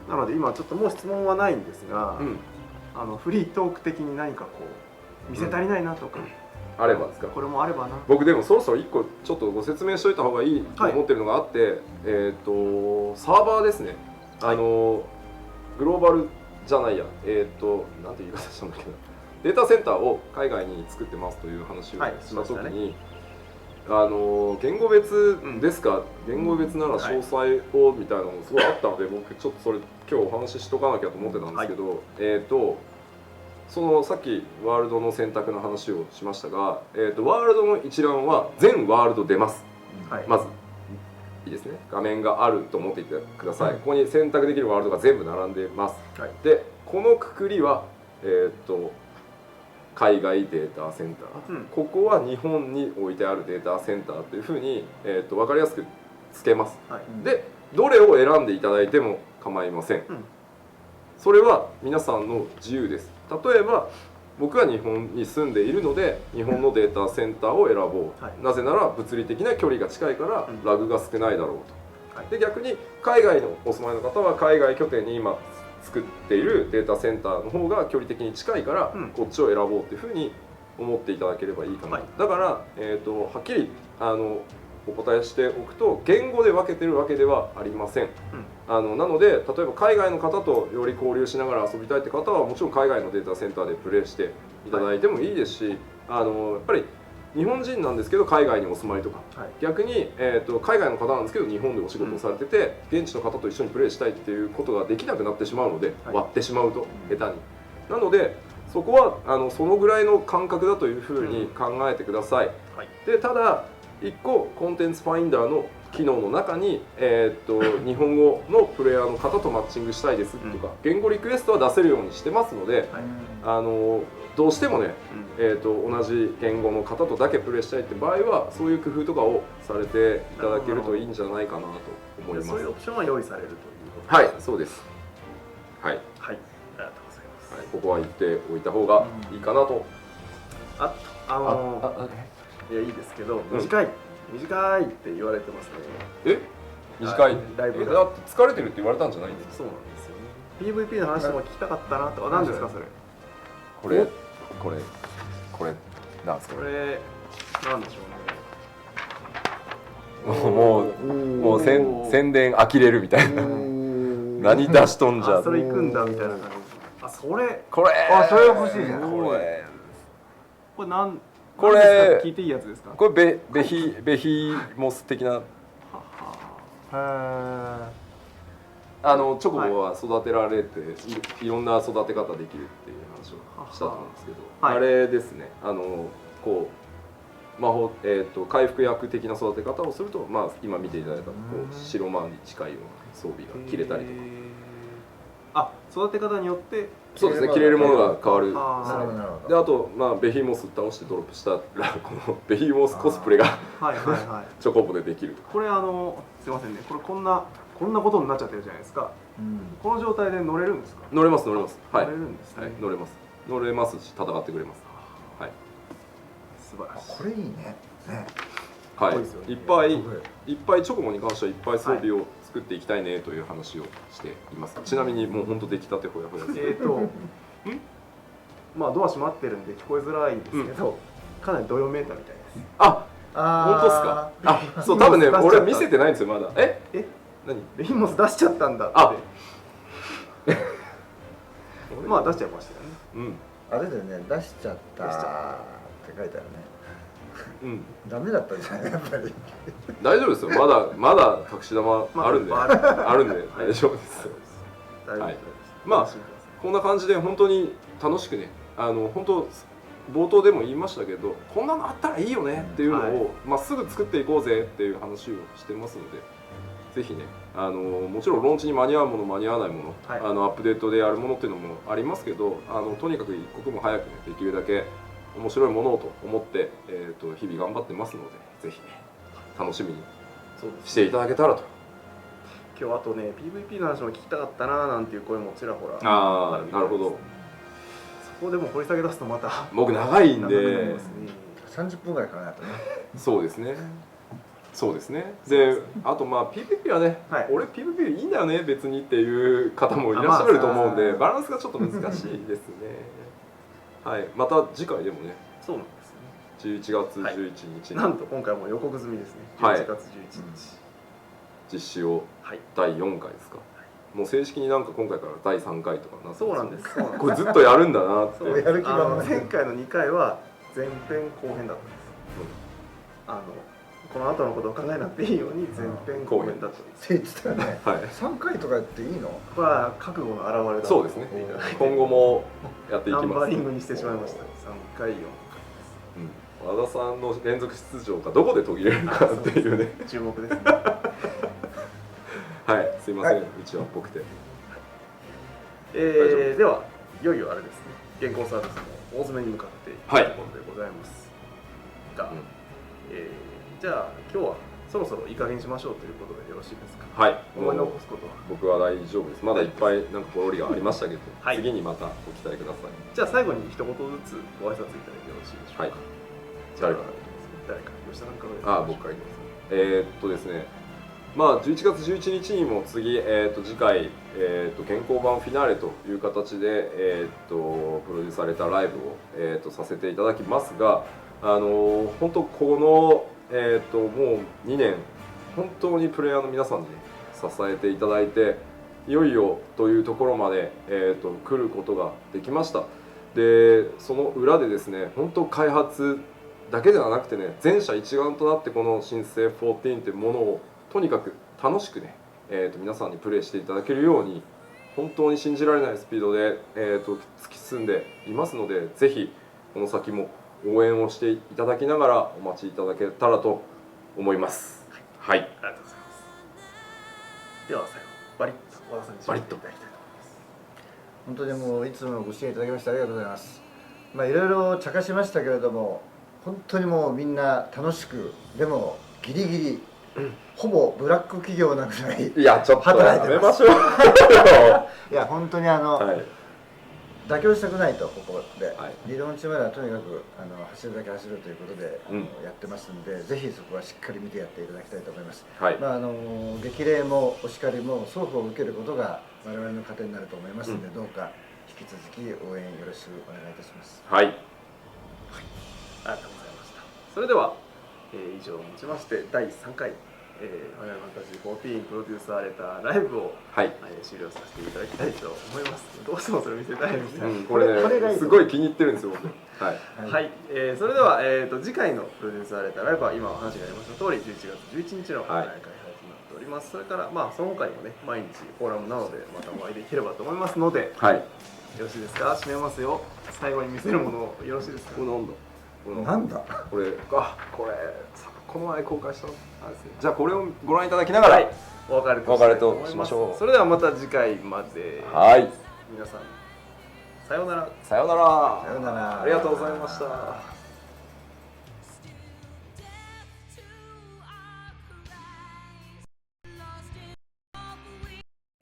なので今ちょっともう質問はないんですが、フリートーク的に何かこう見せ足りないなとか、あればですか。これもあればな。僕でもそろそろ1個ちょっとご説明しといた方がいいと思ってるのがあって、サーバーですね。グローバルじゃないや、なんて言い方したんだけど、データセンターを海外に作ってますという話をした時に、言語別ですか、言語別なら詳細をみたいなのがすごいあったので、僕ちょっとそれ今日お話ししとかなきゃと思ってたんですけど、そのさっきワールドの選択の話をしましたが、ワールドの一覧は全ワールド出ます。まずいいですね。画面があると思っていてください。ここに選択できるワールドが全部並んでます。でこのくくりは海外データセンター、ここは日本に置いてあるデータセンターというふうに、分かりやすくつけます。でどれを選んでいただいても構いません。それは皆さんの自由です。例えば僕は日本に住んでいるので日本のデータセンターを選ぼう、なぜなら物理的な距離が近いからラグが少ないだろうと。で逆に海外のお住まいの方は海外拠点に今作っているデータセンターの方が距離的に近いからこっちを選ぼうっていうふうに思っていただければいいかな。だから、はっきりお答えしておくと、言語で分けてるわけではありません。なので例えば海外の方とより交流しながら遊びたいって方はもちろん海外のデータセンターでプレイしていただいてもいいですし、やっぱり日本人なんですけど海外にお住まいとか、逆に、海外の方なんですけど日本でお仕事をされてて、現地の方と一緒にプレイしたいっていうことができなくなってしまうので、割ってしまうと下手に。なのでそこはそのぐらいの感覚だというふうに考えてください。でただ1個コンテンツファインダーの機能の中に、日本語のプレイヤーの方とマッチングしたいですとか、言語リクエストは出せるようにしてますので、どうしてもね、同じ言語の方とだけプレイしたいって場合はそういう工夫とかをされていただけるといいんじゃないかなと思います。そういうオプションは用意されるということですね。はい、そうです。はい、ありがとうございます。ここは言っておいた方がいいかなと。いや、いいですけど、短いって言われてますね。短いライブだって疲れてるって言われたんじゃないんですか。そうなんですよね。PVP の話も聞きたかったなとか。何ですかそれ。これなんですか。これなんでしょうね。もう宣伝呆れるみたいな。何出しとんじゃ。それ行くんだみたいな感じ。それ欲しいじゃん。これ聞いていいやつですか。これベヒモス的な。チョコボは育てられていろんな育て方できるっていう話をしたと思うんですけど、あれですね。こう魔法回復薬的な育て方をすると、今見ていただいた白魔に近いような装備が切れたりとか。育て方によってそうですね、着れるものが変わる。であと、ベヒモス倒してドロップしたらこのベヒモスコスプレがチョコボでできるとか。これすいませんね、これこんなことになっちゃってるじゃないですか。この状態で乗れるんですか。乗れます。乗れるんですね。乗れますし戦ってくれます。はい。素晴らしい。これいいね。はい。いっぱいチョコボに関してはいっぱい装備を作っていきたいねという話をしています。ちなみにもう本当出来たてほやほやです。ドア閉まってるんで聞こえづらいんですけど、かなりドヨメーターみたいです。本当ですか。そう多分ね、俺見せてないんですよまだ。何？ベヒモス出しちゃったんだって。出しちゃいましたよね。あれだよね、出しちゃったって書いてあるね。ダメだったんじゃないやっぱり。大丈夫ですよ。まだ隠し玉あるんで大丈夫です。はい。こんな感じで本当に楽しくね、本当冒頭でも言いましたけど、こんなのあったらいいよねっていうのをすぐ作っていこうぜっていう話をしてますので、ぜひね、もちろんローンチに間に合うもの間に合わないもの、アップデートでやるものっていうのもありますけど、とにかく一刻も早くねできるだけ面白いものをと思って、日々頑張ってますので、ぜひね楽しみにしていただけたらと。今日あとね PVP の話も聞きたかったななんていう声もちらほら。なるほど。そこでも掘り下げ出すとまた僕長いんで30分ぐらいかかるとね。そうですね。であとPVP はね、俺 PVP いいんだよね別にっていう方もいらっしゃると思うんで、バランスがちょっと難しいですね。はい、また次回でもね。そうなんですね。11月11日なんと今回も予告済みですね。11月11日実施を第4回ですか。もう正式に今回から第3回とかな。そうなんです。これずっとやるんだなって。やる気が前回の2回は前編後編だったんです。この後のことを考えなくていいように前編後編だったんです。って言ってたよね。3回とかやっていいの？これは覚悟の表れだ。そうですね。今後もやっていきます。ナンバリングにしてしまいました。3回4回です。和田さんの連続出場がどこで途切れるかっていうね。注目ですね。はい、すいません、うちはっぽくて。では、いよいよあれですね、原稿サービスの大詰めに向かっていくところでございますが、じゃあ、今日はそろそろいい加減にしましょうということでよろしいですか。はい、思い残すことは僕は大丈夫です。まだいっぱいポロリがありましたけど、次にまたご期待ください。じゃあ、最後に一言ずつご挨拶いただいてよろしいでしょうか。誰か吉田さんから僕からいきます。ですね、11月11日にも次、次回、健康版フィナーレという形で、プロデュースされたライブを、させていただきますが、本当このもう2年本当にプレイヤーの皆さんに、ね、支えていただいて、いよいよというところまで、来ることができました。でその裏でですね、本当開発だけではなくてね、全社一丸となってこの新生14というものをとにかく楽しくね、皆さんにプレイしていただけるように、本当に信じられないスピードで、突き進んでいますので、ぜひこの先も応援をしていただきながらお待ちいただけたらと思います。はい、ありがとうございます。では最後バリッと和田さんに締めていただきたいと思います。本当にもういつもご支援いただきましてありがとうございます。いろいろ茶化しましたけれども、本当にもうみんな楽しく、でもギリギリ、ほぼブラック企業なぐらい、いやちょっとやめましょういや本当に妥協したくないと、ここで、理論値まではとにかく走るだけ走るということでやってますんで、ぜひそこはしっかり見てやっていただきたいと思います。激励もお叱りも双方受けることが我々の糧になると思いますので、どうか引き続き応援よろしくお願いいたします。はい、ありがとうございました。それでは、以上をもちまして第3回ファイナルファンタジー14プロデュースされたライブを、終了させていただきたいと思います。どうしてもそれ見せたいみたいな、これねすごい気に入ってるんですよ僕。はい、それでは、次回のプロデュースされたライブは今お話がありました通り11月11日の開催となっております。それからその他にもね、毎日フォーラムなのでまたお会いできればと思いますので、よろしいですか。締めますよ。最後に見せるものよろしいですか。なんだこれこの前公開したのですね。じゃあこれをご覧いただきながらお別れとしましょう。それではまた次回まで。皆さんさようなら。さようなら。さようなら。ありがとうございました。